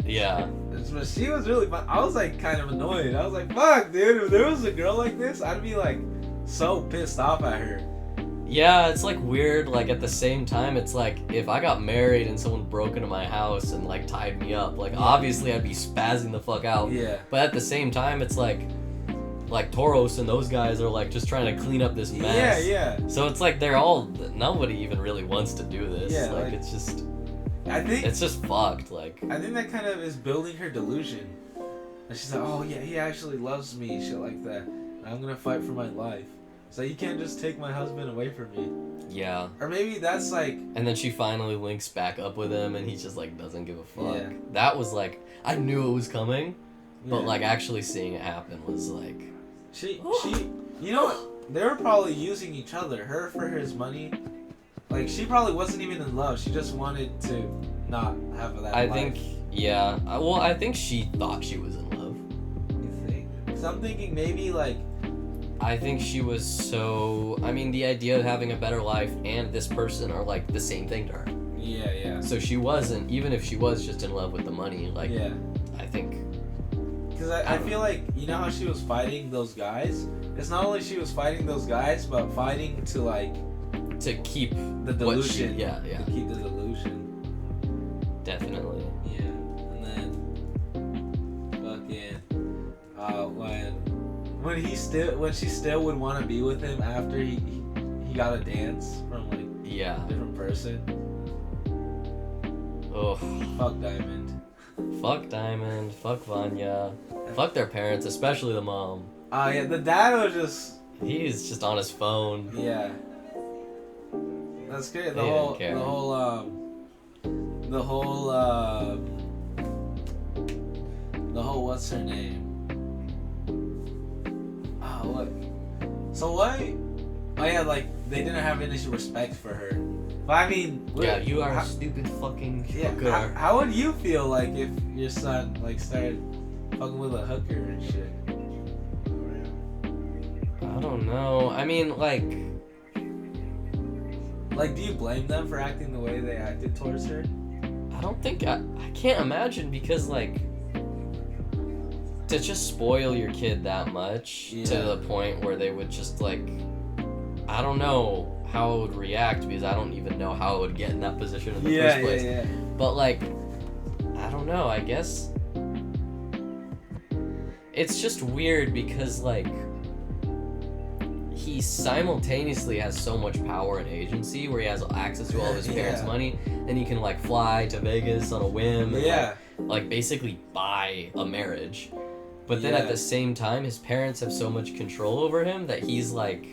Yeah. But she was really fun. I was like kind of annoyed. I was like, fuck, dude. If there was a girl like this, I'd be like so pissed off at her. Yeah, it's like weird. Like at the same time, it's like if I got married and someone broke into my house and like tied me up, like obviously I'd be spazzing the fuck out. Yeah. But at the same time, it's like Toros and those guys are like just trying to clean up this mess. Yeah. So it's like nobody even really wants to do this. Yeah, like like- it's just. I think It's just fucked. Like. I think that kind of is building her delusion. And she's like, oh yeah, he actually loves me, shit like that. And I'm gonna fight for my life. So you can't just take my husband away from me. Yeah. Or maybe that's like, And then she finally links back up with him, and he just like doesn't give a fuck. Yeah. That was like I knew it was coming, but yeah. like actually seeing it happen was like. she, you know what? They were probably using each other. Her for his money. Like she probably wasn't even in love. She just wanted to not have that. I life. think, yeah. Well, I think she thought she was in love. You think? Because I'm thinking maybe like. I think she was so. I mean, the idea of having a better life and this person are like the same thing to her. Yeah. So she wasn't, even if she was just in love with the money, like. Yeah. I think. Because I feel like, you know how she was fighting those guys? It's not only she was fighting those guys, but fighting to like. To keep The delusion. Yeah. To keep the delusion. Definitely. Yeah. And then. Fucking. When she still would want to be with him after he got a dance from like Yeah. a different person. Oh. Fuck Diamond. Fuck Diamond. Fuck Vanya. Fuck their parents, especially the mom. Yeah, the dad was just. He's just on his phone. Yeah. That's great. He didn't care. The whole what's her name? Oh look. So why? Oh yeah, like they didn't have any respect for her. But I mean, Yeah, you are how, a stupid fucking yeah. hooker. How would you feel like if your son like started fucking with a hooker and shit? I don't know. I mean, like, do you blame them for acting the way they acted towards her? I don't think I can't imagine because like to just spoil your kid that much to Yeah. the point where they would just like I don't know how I would react because I don't even know how I would get in that position in the first place. Yeah. But like, I don't know. I guess it's just weird because like he simultaneously has so much power and agency where he has access to all of his parents' money, and he can like fly to Vegas on a whim. And, like basically buy a marriage. But then at the same time, his parents have so much control over him that he's like...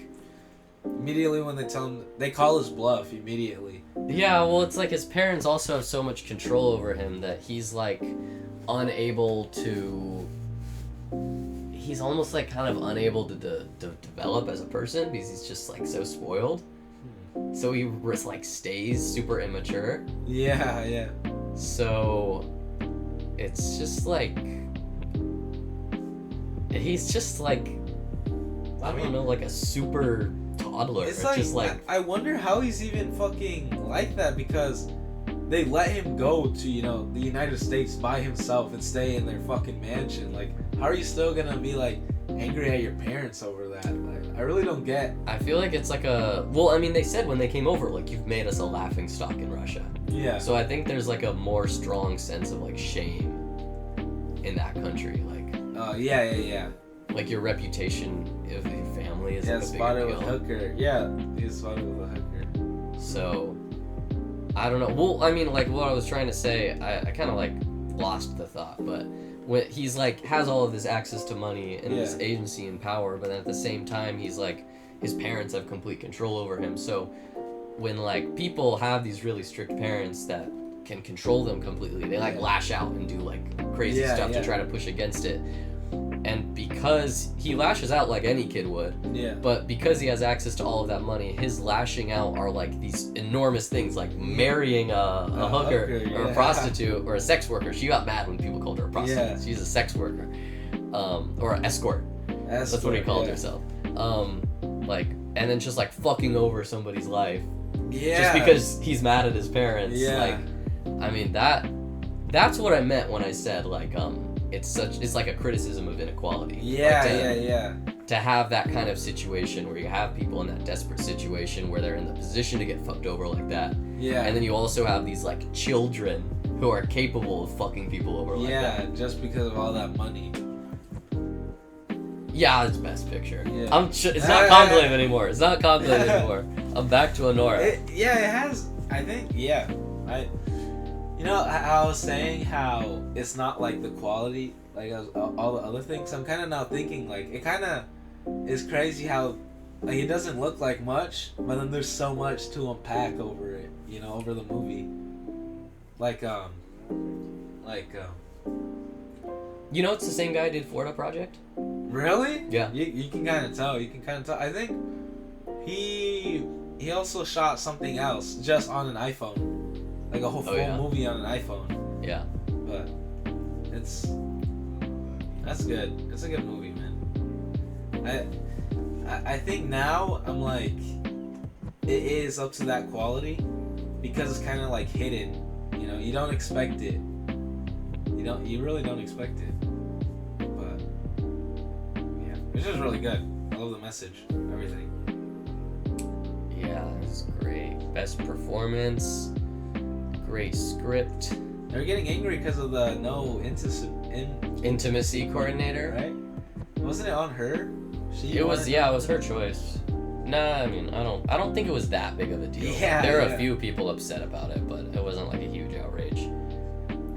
Immediately when they tell him... They call his bluff immediately. Yeah, well, it's like his parents also have so much control over him that he's like unable to... He's almost like kind of unable to develop as a person because he's just like so spoiled. So he like stays super immature. Yeah. So it's just like... He's just like, I don't know, like a super toddler. It's like, just like I wonder how he's even fucking like that because they let him go to, you know, the United States by himself and stay in their fucking mansion. Like, how are you still gonna be like angry at your parents over that? Like, I really don't get. I feel like it's like well, I mean, they said when they came over, like, you've made us a laughing stock in Russia. Yeah. So I think there's like a more strong sense of like shame in that country, like. Yeah. Like your reputation of your family is like a big spotted deal. with hooker. Yeah, he's spotted with a hooker. So, I don't know. Well, I mean, like what I was trying to say, I kind of like lost the thought, but when he's like has all of this access to money and this agency and power, but then at the same time he's like his parents have complete control over him. So when like people have these really strict parents that can control them completely, they like lash out and do like crazy stuff to try to push against it. And because he lashes out like any kid would, but because he has access to all of that money, his lashing out are like these enormous things, like marrying a hooker or a prostitute or a sex worker. She got mad when people called her a prostitute. She's a sex worker, or an escort. That's what he called herself. Like, and then just like fucking over somebody's life, just because he's mad at his parents. Like, I mean that's what I meant when I said like it's like a criticism of inequality. To have that kind of situation where you have people in that desperate situation where they're in the position to get fucked over like that. And then you also have these like children who are capable of fucking people over like that. Yeah, just because of all that money. Yeah, it's Best Picture. It's not Conclave anymore. It's not Conclave anymore. I'm back to Honora. It has. I think. You know, I was saying how it's not like the quality, like all the other things. I'm kind of now thinking like it kind of is crazy how like it doesn't look like much, but then there's so much to unpack over it. You know, over the movie. You know, it's the same guy who did Florida Project. Really? Yeah. You can kind of tell. I think he also shot something else just on an iPhone. Like a whole full movie on an iPhone. Yeah. But that's good. It's a good movie, man. I think now I'm like it is up to that quality because it's kind of like hidden. You know, you don't expect it. You really don't expect it. But yeah, it's just really good. I love the message, everything. Yeah, it's great. Best performance. Great script. They're getting angry because of the intimacy coordinator, right? Wasn't it on her? It was her choice. Nah, I mean, I don't think it was that big of a deal. There are a few people upset about it, but it wasn't like a huge outrage.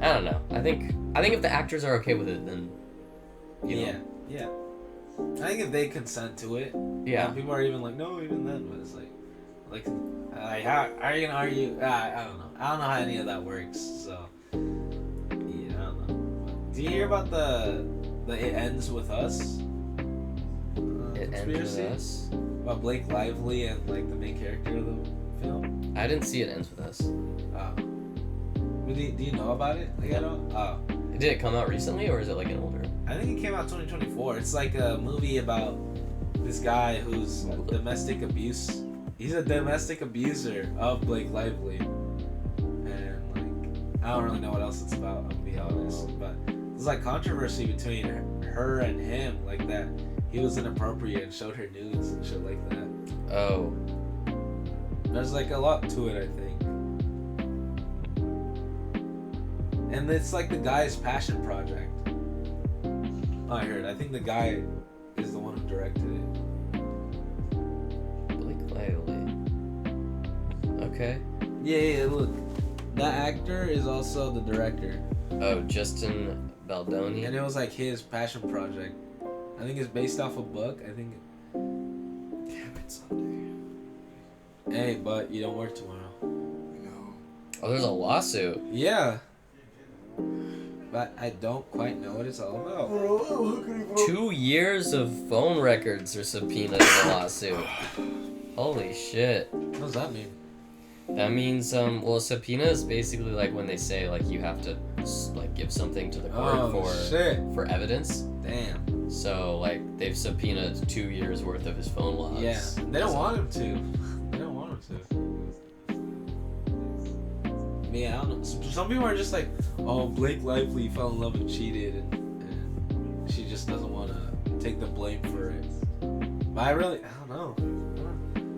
I don't know. I think if the actors are okay with it, then you know. Yeah. I think if they consent to it, people are even like, no, even then, but it's how are you gonna argue? I don't know. I don't know how any of that works. So yeah, I don't know. Do you hear about the It Ends With Us? It Ends With Us? About Blake Lively and like the main character of the film. I didn't see It Ends With Us. Do you know about it? Like, I don't. Did it come out recently or is it like an older? I think it came out 2024. It's like a movie about this guy who's domestic abuse. He's a domestic abuser of Blake Lively. And like, I don't really know what else it's about, I'll be honest. But there's like controversy between her and him, like that he was inappropriate and showed her nudes and shit like that. Oh. There's like a lot to it, I think. And it's like the guy's passion project. I heard. I think the guy is the one who directed it. Blake Lively. Okay. Yeah, look. That actor is also the director. Oh, Justin Baldoni. And it was like his passion project. I think it's based off a book. I think. Damn it, Sunday. Hey, but you don't work tomorrow. No. Oh, there's a lawsuit. Yeah. But I don't quite know what it's all about. 2 years of phone records are subpoenaed in the lawsuit. Holy shit. What does that mean? That means, well, a subpoena is basically like when they say, like, you have to, like, give something to the court for evidence. Damn. So, like, they've subpoenaed 2 years worth of his phone logs. Yeah. They don't want him to. They don't want him to. Yeah, I don't know. Some people are just like, oh, Blake Lively fell in love and cheated, and she just doesn't want to take the blame for it. But I don't know.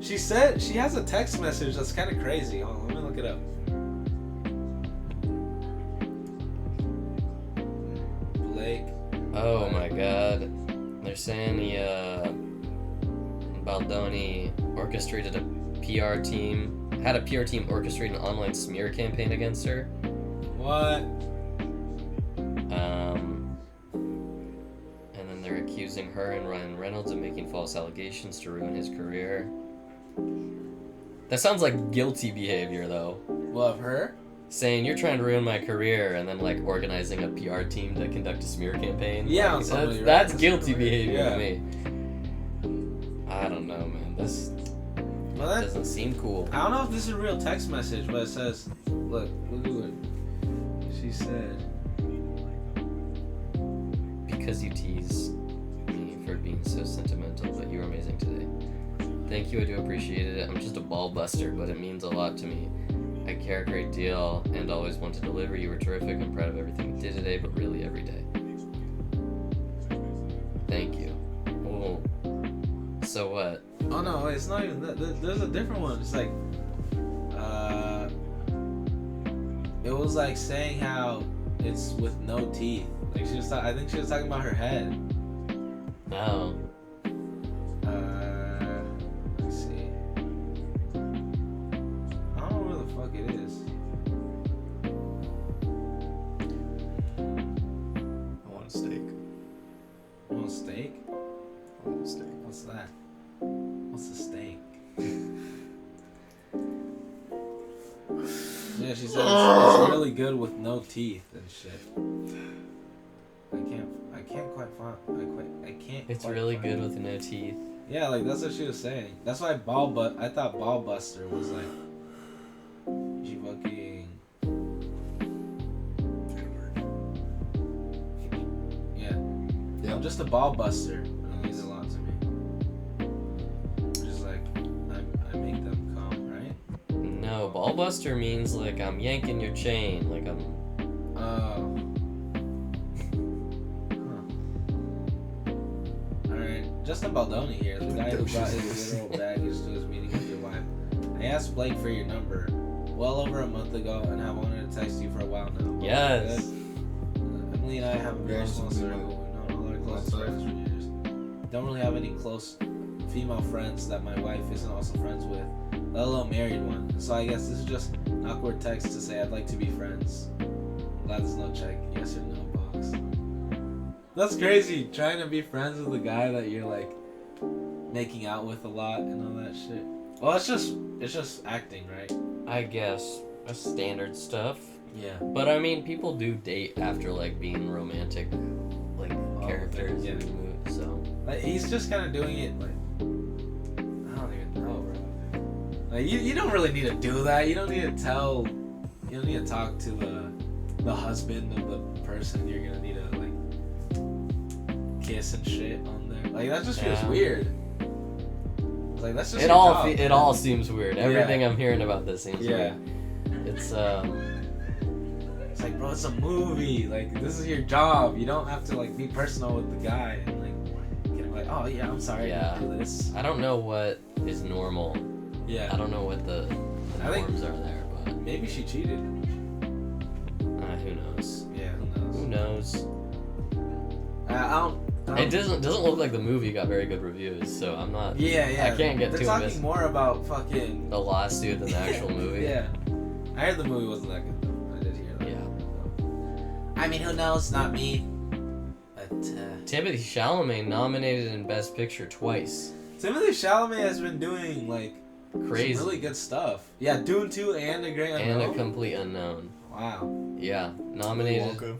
She said she has a text message that's kind of crazy. Hold on, let me look it up. Blake. Oh my god. They're saying Baldoni orchestrated a PR team, had a PR team orchestrate an online smear campaign against her. What? And then they're accusing her and Ryan Reynolds of making false allegations to ruin his career. That sounds like guilty behavior, though. Love her? Saying you're trying to ruin my career and then like organizing a PR team to conduct a smear campaign. Yeah, like, that's guilty behavior to me. I don't know, man. This doesn't seem cool. I don't know if this is a real text message, but it says, look at what she said. Because you tease me for being so sentimental, but you were amazing today. Thank you, I do appreciate it. I'm just a ball buster, but it means a lot to me. I care a great deal and always want to deliver. You were terrific. I'm proud of everything you did today, but really every day. Thank you. Oh. So what? Oh no, it's not even that. There's a different one. It's like, it was like saying how it's with no teeth. Like I think she was talking about her head. No. Let's see. I don't know where the fuck it is. I want a steak. You want steak? I want a steak. What's that? What's a steak? Yeah, she said it's really good with no teeth and shit. I can't quite find. I can't. It's quite really find good it. with no teeth. Yeah, like that's what she was saying. That's why I thought Ball Buster was like. She fucking. Yeah. Yeah. I'm just a ball buster. It means a lot to me. Just like I make them come, right? No, ballbuster means like I'm yanking your chain, like I'm. Oh. Alright, Justin Baldoni here, the guy who brought his literal baggage to his meeting with your wife. I asked Blake for your number well over a month ago and have wanted to text you for a while now. Yes. Emily and I have a very small circle. We've known all our close friends for years. Don't really have any close female friends that my wife isn't also friends with, let alone married one. So I guess this is just an awkward text to say I'd like to be friends. Glad there's no check yes or no box. That's crazy, trying to be friends with a guy that you're like making out with a lot and all that shit. Well, it's just acting, right? I guess that's standard stuff. Yeah. But I mean, people do date after like being romantic, like characters. yeah. In the movie, so. Like, he's just kind of doing it like I don't even know, bro. Like you don't really need to do that. You don't need to tell. You don't need to talk to the husband of the person you're gonna need to like kiss and shit on there. Like that just feels weird. Like that's just It all seems weird. Everything I'm hearing about this seems weird. It's It's like, bro, it's a movie. Like this is your job. You don't have to like be personal with the guy and like get him Like, oh yeah, I'm sorry. Yeah. I didn't do this. I don't know what is normal. Yeah. I don't know what the norms are there, but maybe she cheated. who knows? Yeah, who knows? Who knows? I don't. It doesn't look like the movie got very good reviews, so I'm not. Yeah. I can't get They're too talking invested. more about fucking The lawsuit than the actual movie. Yeah. I heard the movie wasn't that good though. I did hear that. Yeah. I mean, who knows? Not me. But Timothy Chalamet nominated in Best Picture twice. Timothy Chalamet has been doing like Crazy. some really good stuff. Yeah, Dune 2 and A Great Unknown. And A Complete Unknown. Wow. Yeah, nominated. Wonka.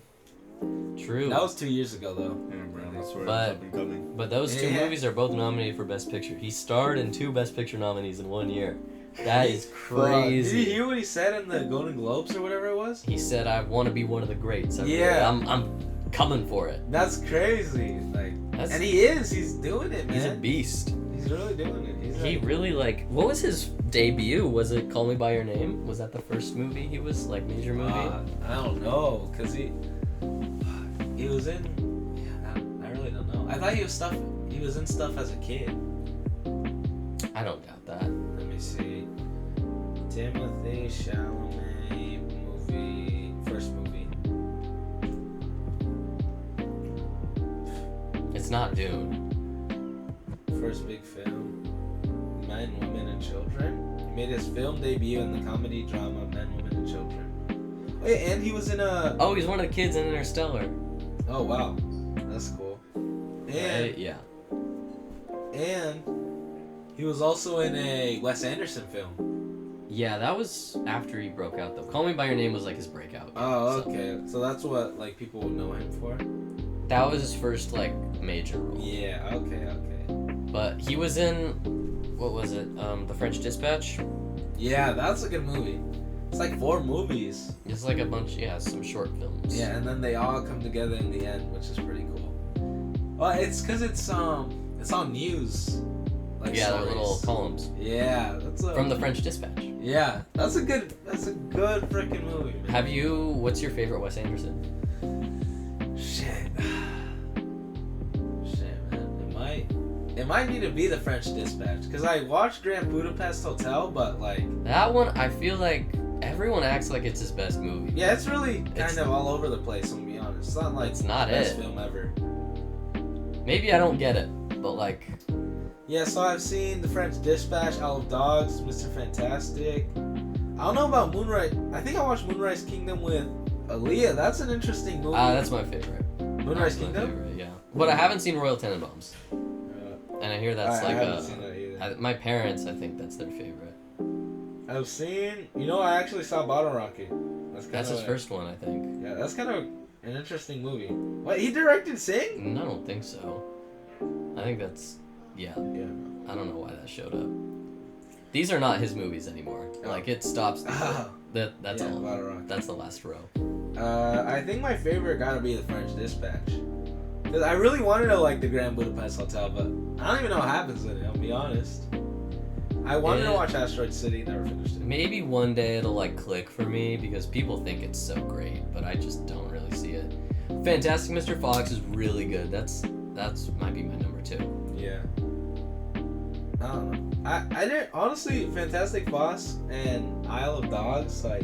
True. That was 2 years ago though. Yeah, bro, that's where But- it's up and coming. But those two Yeah. movies are both nominated for Best Picture. He starred in 2 Best Picture nominees in 1 year. That is Did crazy. you hear what he said in the Golden Globes or whatever it was? He said, "I want to be one of the greats." Yeah. I'm coming for it. That's crazy. Like, That's, and he is. He's doing it, man. he's a beast. He's really doing it. He's He like, really like. What was his debut? Was it Call Me by Your Name? Was that the first movie he was like major movie? I don't know, cause he was in. Yeah, I really don't know. I thought he was in stuff as a kid. I don't doubt that. Let me see. Timothy Chalamet movie, first movie. It's not Dune. First big film. Men, Women, and Children. He made his film debut in the comedy drama Men, Women, and Children. Wait, and he was in a. Oh, he's one of the kids in Interstellar. Oh wow, that's cool. And Right? Yeah. and he was also in a Wes Anderson film. Yeah, that was after he broke out though. Call Me by Your Name was like his breakout. Oh, so- okay. So that's what like people would know him for. That was his first like major role. Yeah. Okay. But he was in, what was it? The French Dispatch. Yeah, that's a good movie. It's like 4 movies. It's like a bunch, some short films. Yeah, and then they all come together in the end, which is pretty cool. Well, it's because it's on news. Like Yeah, they're stories. little columns Yeah, that's a. from the French Dispatch. Yeah, that's a good freaking movie. Man. What's your favorite Wes Anderson? Shit, man. It might need to be the French Dispatch because I watched Grand Budapest Hotel, but like. That one, I feel like everyone acts like it's his best movie. Yeah, it's really kind It's- of all over the place. I'm gonna be honest. It's not like It's not the best it. film ever. Maybe I don't get it, but like, Yeah, so I've seen The French Dispatch, Isle of Dogs, Mr. Fantastic. I don't know about Moonrise. I think I watched Moonrise Kingdom with Aaliyah. That's an interesting movie. that's my favorite. Moonrise That's my Kingdom? favorite, yeah. But I haven't seen Royal Tenenbaums, and I hear that's I like haven't seen that either. my parents, I think that's their favorite. I've seen. I actually saw Bottle Rocket. That's his first one, I think. Yeah, that's kind of an interesting movie. What, he directed Sing? I don't think so. I think that's, yeah. Yeah. I don't know why that showed up. These are not his movies anymore. Oh. Like it stops. Oh. That's Yeah, all. Bottle Rocket. That's the last row. I think my favorite gotta be The French Dispatch. Cause I really wanted to like the Grand Budapest Hotel, but I don't even know what happens in it. I'll be honest. I wanted to watch Asteroid City, never finished it. Maybe one day it'll like click for me because people think it's so great, but I just don't really see it. Fantastic Mr. Fox is really good. That's might be my number 2. Yeah. I don't know. I didn't honestly. Fantastic Fox and Isle of Dogs, like,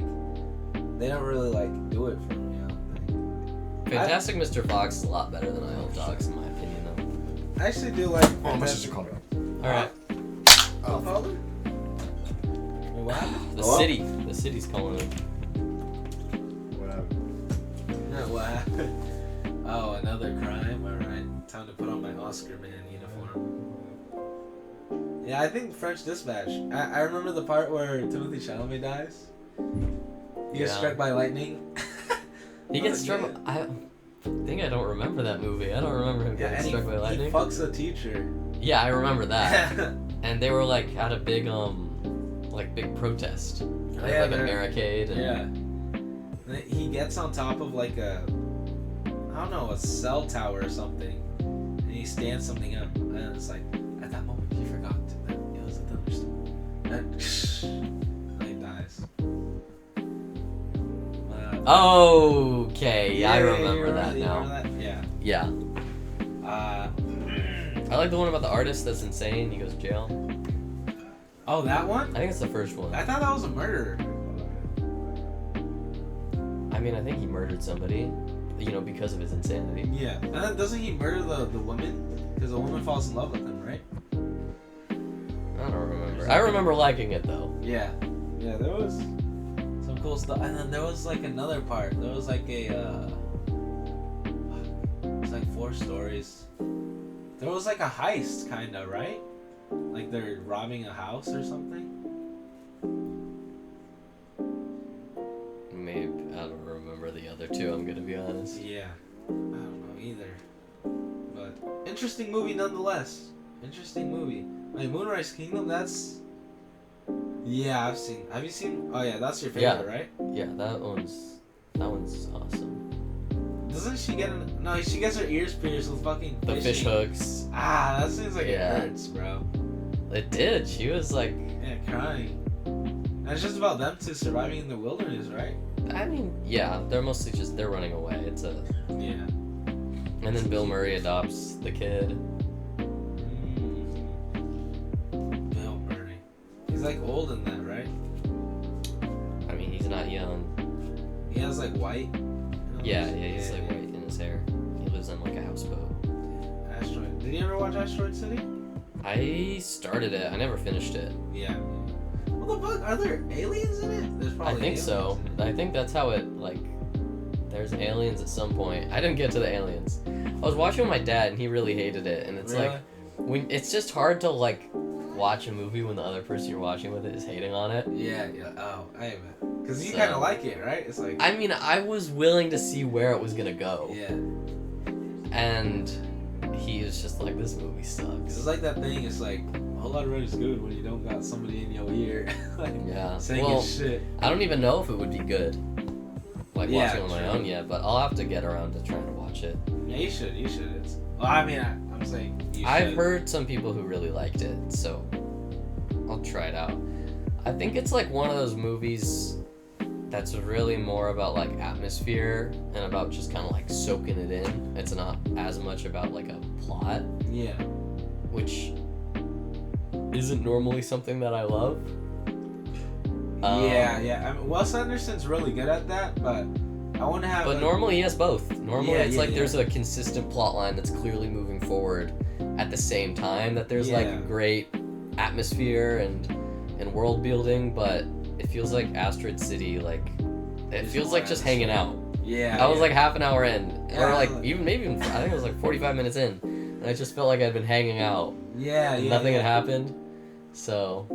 they don't really like do it for me. I don't think. Fantastic Mr. Fox is a lot better than Isle of Dogs in my opinion though. I actually do like. Oh, my Fantastic sister called me. All right, Oh, father? Wait, what happened? the city's calling him. What happened? No, what happened? Oh, another crime. All right, time to put on my Oscar man uniform. Yeah, I think French Dispatch. I remember the part where Timothy Chalamet dies. He gets Yeah. struck by lightning. He gets Oh, struck. yeah. I think I don't remember that movie. I don't remember him getting and struck by he lightning. fucks a teacher. Yeah, I remember that. And they were like at a big big protest. They had, Yeah, like a they're- barricade. And Yeah. And then he gets on top of like a a cell tower or something, and he stands something up, and it's like at that moment he forgot that it was a thunderstorm. And he dies. Okay, I remember you that you now. remember that? Yeah. Yeah. I like the one about the artist that's insane. He goes to jail. Oh, that one? I think it's the first one. I thought that was a murderer. I mean, I think he murdered somebody, you know, because of his insanity. Yeah. And then doesn't he murder the woman? Because the woman falls in love with him, right? I don't remember. I remember liking it though. Yeah. Yeah, there was some cool stuff. And then there was like another part. There was like a it's like 4 stories. There was like a heist kinda, right? Like they're robbing a house or something. Maybe I don't remember the other two. I'm gonna be honest. Yeah. I don't know either. But interesting movie nonetheless. Interesting movie. Like Moonrise Kingdom, that's... Yeah, I've seen... Have you seen... Oh yeah, that's your favorite, right? Yeah, that one's awesome. Doesn't she get... No, she gets her ears pierced with fucking The fish hooks. Ah, that seems like Yeah. it hurts, bro. It did. She was like... Yeah, crying. And it's just about them two surviving in the wilderness, right? I mean, yeah, they're mostly just... They're running away. It's a... Yeah. And then Bill Murray adopts the kid. Bill Murray. He's like old in that, right? I mean, he's not young. He has like white. Yeah, he's like white in his hair. He lives on like a houseboat. Asteroid. Did you ever watch Asteroid City? I started it. I never finished it. Yeah. What the fuck? Are there aliens in it? There's probably I think aliens so. in it. I think that's how it, like, there's aliens at some point. I didn't get to the aliens. I was watching with my dad, and he really hated it. And it's Really? like, it's just hard to, like, watch a movie when the other person you're watching with it is hating on it. Yeah. Oh, I bet. Because you So- kind of like it, right? It's like... I mean, I was willing to see where it was going to go. Yeah. And he was just like, this movie sucks. It's like that thing, it's like, a whole lot of red is good when you don't got somebody in your ear. Like, Yeah. saying Well, his shit. I don't even know if it would be good. Like, Yeah, watching on my true. own yet, but I'll have to get around to trying to watch it. Yeah, you should. It's... Well, I mean, I'm saying you I've should. heard some people who really liked it, so I'll try it out. I think it's like one of those movies that's really more about like atmosphere and about just kind of like soaking it in. It's not as much about like a plot, Yeah. which isn't normally something that I love. Yeah. I mean, Wes Anderson's really good at that, but I want to have... But normally he has both. Normally Yeah, it's yeah, like yeah. there's a consistent plot line that's clearly moving forward at the same time that there's Yeah. like great atmosphere and world building, but it feels like Asteroid City, like it There's feels more like just hanging out. Yeah. I was yeah. like half an hour in, Yeah, or like like- even I think it was like 45 minutes in, and I just felt like I'd been hanging out. Yeah, And yeah. nothing yeah. had happened. So,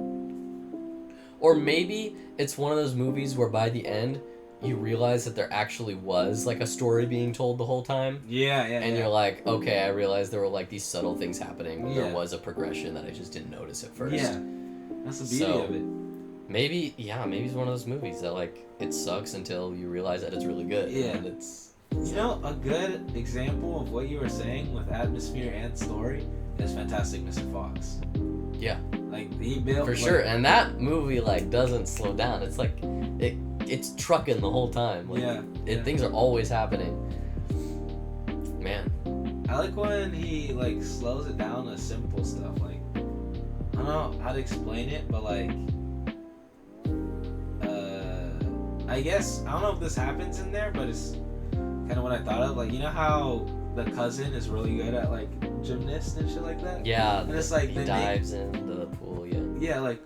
or maybe it's one of those movies where by the end you realize that there actually was like a story being told the whole time. Yeah, And you're like, okay, I realized there were like these subtle things happening. Yeah. There was a progression that I just didn't notice at first. Yeah. That's the beauty So- of it. Maybe it's one of those movies that like it sucks until you realize that it's really good. Yeah. And it's You know, a good example of what you were saying with atmosphere and story is Fantastic Mr. Fox. Yeah. Like, he built... for like, sure. And that movie like doesn't slow down. It's like it's trucking the whole time. Like, Yeah. Things are always happening. Man. I like when he, like, slows it down to simple stuff. Like, I don't know how to explain it, but, like... I guess, I don't know if this happens in there, but it's kind of what I thought of. Like, you know how the cousin is really good at, like, gymnast and shit like that? Yeah. And it's like he they dives into the pool. Yeah. Yeah, like,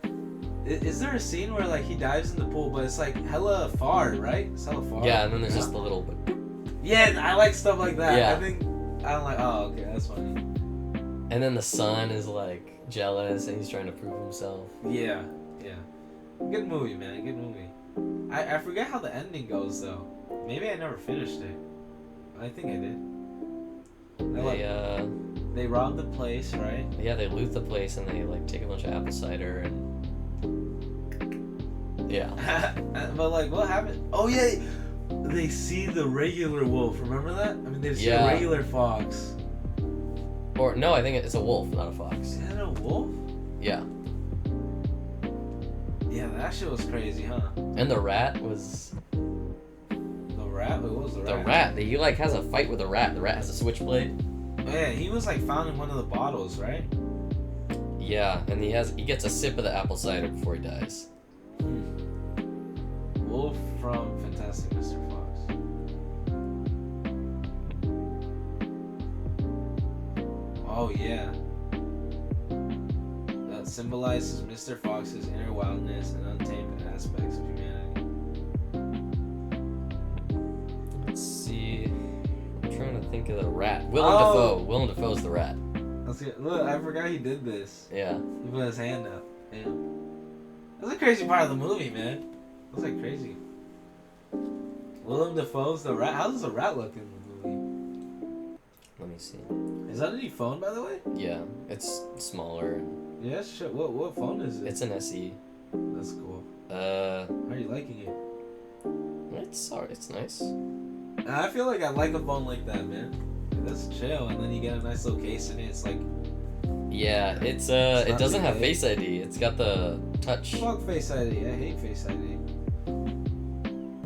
is there a scene where, like, he dives in the pool, but it's, like, hella far, right? It's hella far. Yeah, and then there's just the little. Yeah, I like stuff like that. Yeah. I think, I'm like, oh, okay, that's funny. And then the son is like jealous and he's trying to prove himself. Yeah. Good movie, man, good movie. I forget how the ending goes, though. Maybe I never finished it. I think I did. They robbed the place, right? They loot the place and they like take a bunch of apple cider and But, like, what happened? Oh, yeah, they see the regular wolf, remember that? I mean, they see Yeah. a regular fox. Or no, I think it's a wolf, not a fox. Is that a wolf? Yeah. Yeah, that shit was crazy, huh? And the rat was The rat? What was the rat? the rat. He like has a fight with a rat. The rat has a switchblade. Yeah, he was like found in one of the bottles, right? Yeah, and he gets a sip of the apple cider before he dies. Wolf from Fantastic Mr. Fox. Oh yeah. That symbolizes Mr. Fox's inner wildness and untamed aspects of humanity. Let's see. I'm trying to think of the rat. Willem Dafoe. Willem Dafoe's the rat. Look, I forgot he did this. Yeah. He put his hand up. Damn. That's a crazy part of the movie, man. That's like crazy. Willem Dafoe's the rat. How does the rat look in the movie? Let me see. Is that a new phone, by the way? Yeah, it's smaller. Yeah, shit. What phone is it? It's an SE. That's cool. How are you liking it? It's alright. It's nice. I feel like I like a phone like that, man. That's chill, and then you get a nice little case in it. It's like. Yeah, it doesn't have Face ID. It's got the touch. Fuck Face ID. I hate Face ID.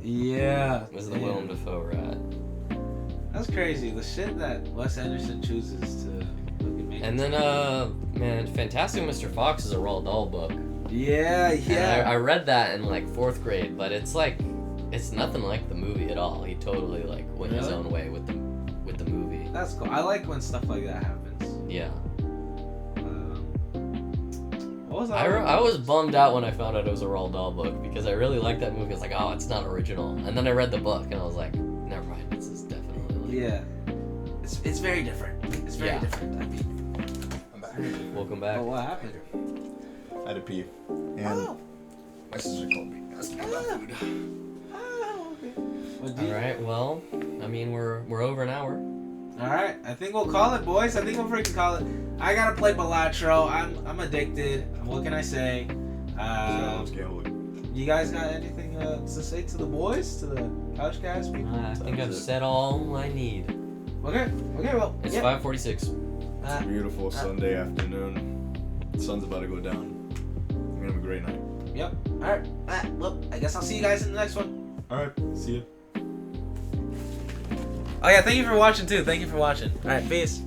Yeah. It was the Willem Dafoe rat. That's crazy. The shit that Wes Anderson chooses to fucking make. And then, man, Fantastic Mr. Fox is a Roald Dahl book. Yeah, yeah. And I read that in like 4th grade, but it's like, it's nothing like the movie at all. He totally like went his own way with the movie. That's cool. I like when stuff like that happens. Yeah. What was that? I was bummed out when I found out it was a Roald Dahl book because I really liked that movie. I was like, oh, it's not original. And then I read the book and I was like, never mind, this is definitely like... Yeah. It's very different. It's very different. I mean, I'm back. Welcome back. oh, what happened? I had to pee. And my sister called me. Asked me about food. Okay. Alright, well, I mean, we're over an hour. Alright, I think we'll call it, boys. I think we'll freaking call it. I gotta play Balatro. I'm addicted. What can I say? You guys got anything to say to the boys? To the couch guys? People? I think I've said all I need. Okay, well. It's yeah. 5:46. It's a beautiful Sunday afternoon. The sun's about to go down. We're gonna have a great night. Yep. Alright. Well, I guess I'll see you guys in the next one. Alright, see ya. Oh yeah, thank you for watching too. Thank you for watching. Alright, peace.